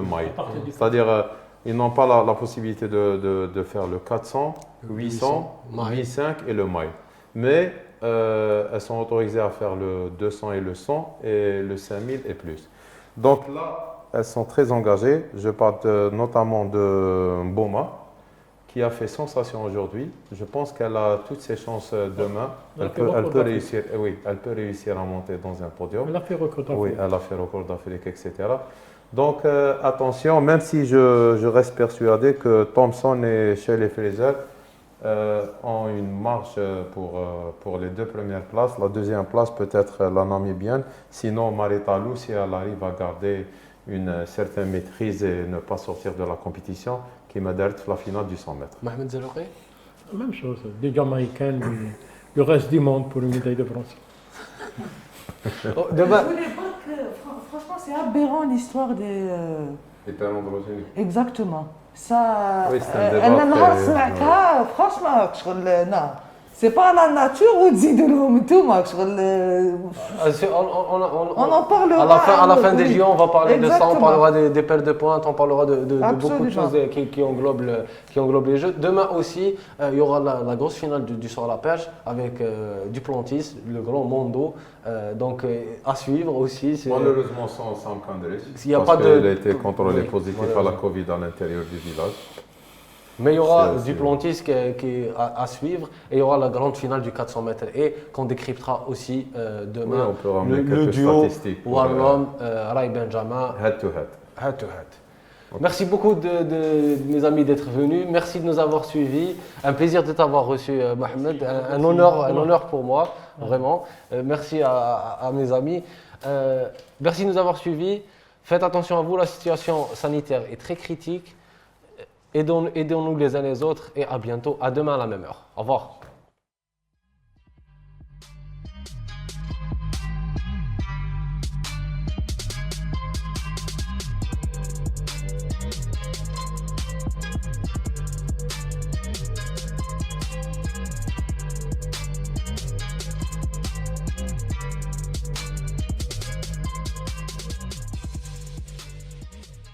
Speaker 3: mile. C'est-à-dire, ils n'ont pas la possibilité de faire le 400, 800, 1005 et le mile. Mais elles sont autorisées à faire le 200 et le 100 et le 5000 et plus. Donc là, elles sont très engagées. Je parle notamment de Mboma, qui a fait sensation aujourd'hui. Je pense qu'elle a toutes ses chances demain. Elle peut réussir, oui, elle peut réussir à monter dans un podium.
Speaker 2: Elle a fait record d'Afrique.
Speaker 3: Oui, elle a fait record d'Afrique, etc. Donc attention, même si je reste persuadé que Thompson et Shelley Fraser ont une marche pour les deux premières places. La deuxième place peut être la namibienne. Sinon, Marita Lou, si elle arrive à garder une certaine maîtrise et ne pas sortir de la compétition, qui m'a dit la finale du 100 mètres.
Speaker 1: Mohamed Zeloukhi.
Speaker 2: Même chose, des Jamaïcains, le reste du monde pour une médaille de bronze.
Speaker 1: Oh, demain.
Speaker 4: Je voulais pas que, franchement, c'est aberrant l'histoire des.
Speaker 3: Hyperandrogénique.
Speaker 4: Exactement. Ça.
Speaker 3: Oui, c'est un débat très-
Speaker 4: Franchement, non. C'est pas la nature ou dit-le tout, Max.
Speaker 1: On
Speaker 4: en parlera.
Speaker 1: À la fin des JO, on va parler de ça, on
Speaker 4: Exactement.
Speaker 1: parlera des pertes de pointes, on parlera de beaucoup de
Speaker 4: Absolument.
Speaker 1: choses qui englobent les Jeux. Demain aussi, il y aura la grosse finale du saut à la perche avec Duplantis, le grand Mondo. Donc à suivre aussi.
Speaker 3: Malheureusement, sans Sam Kandris,
Speaker 1: S'il y a
Speaker 3: parce
Speaker 1: pas
Speaker 3: qu'il
Speaker 1: de-
Speaker 3: a été contrôlé
Speaker 1: Oui,
Speaker 3: positif à la
Speaker 1: malheureusement.
Speaker 3: Covid à l'intérieur du village.
Speaker 1: Mais il y aura
Speaker 3: C'est-
Speaker 1: Duplantis qui est à suivre et il y aura la grande finale du 400 mètres et qu'on décryptera aussi
Speaker 3: Oui,
Speaker 1: demain.
Speaker 3: on peut ramener
Speaker 1: le
Speaker 3: quelques
Speaker 1: duo
Speaker 3: statistiques pour,
Speaker 1: Warlom, Rai Benjamin,
Speaker 3: head to head.
Speaker 1: head to head. Merci beaucoup de mes amis d'être venus. Merci de nous avoir suivis. Un plaisir de t'avoir reçu, Mohamed. Un honneur pour moi, vraiment. Merci à mes amis. Merci de nous avoir suivis. Faites attention à vous, la situation sanitaire est très critique. Aidons-nous les uns les autres et à bientôt, à demain à la même heure. Au revoir.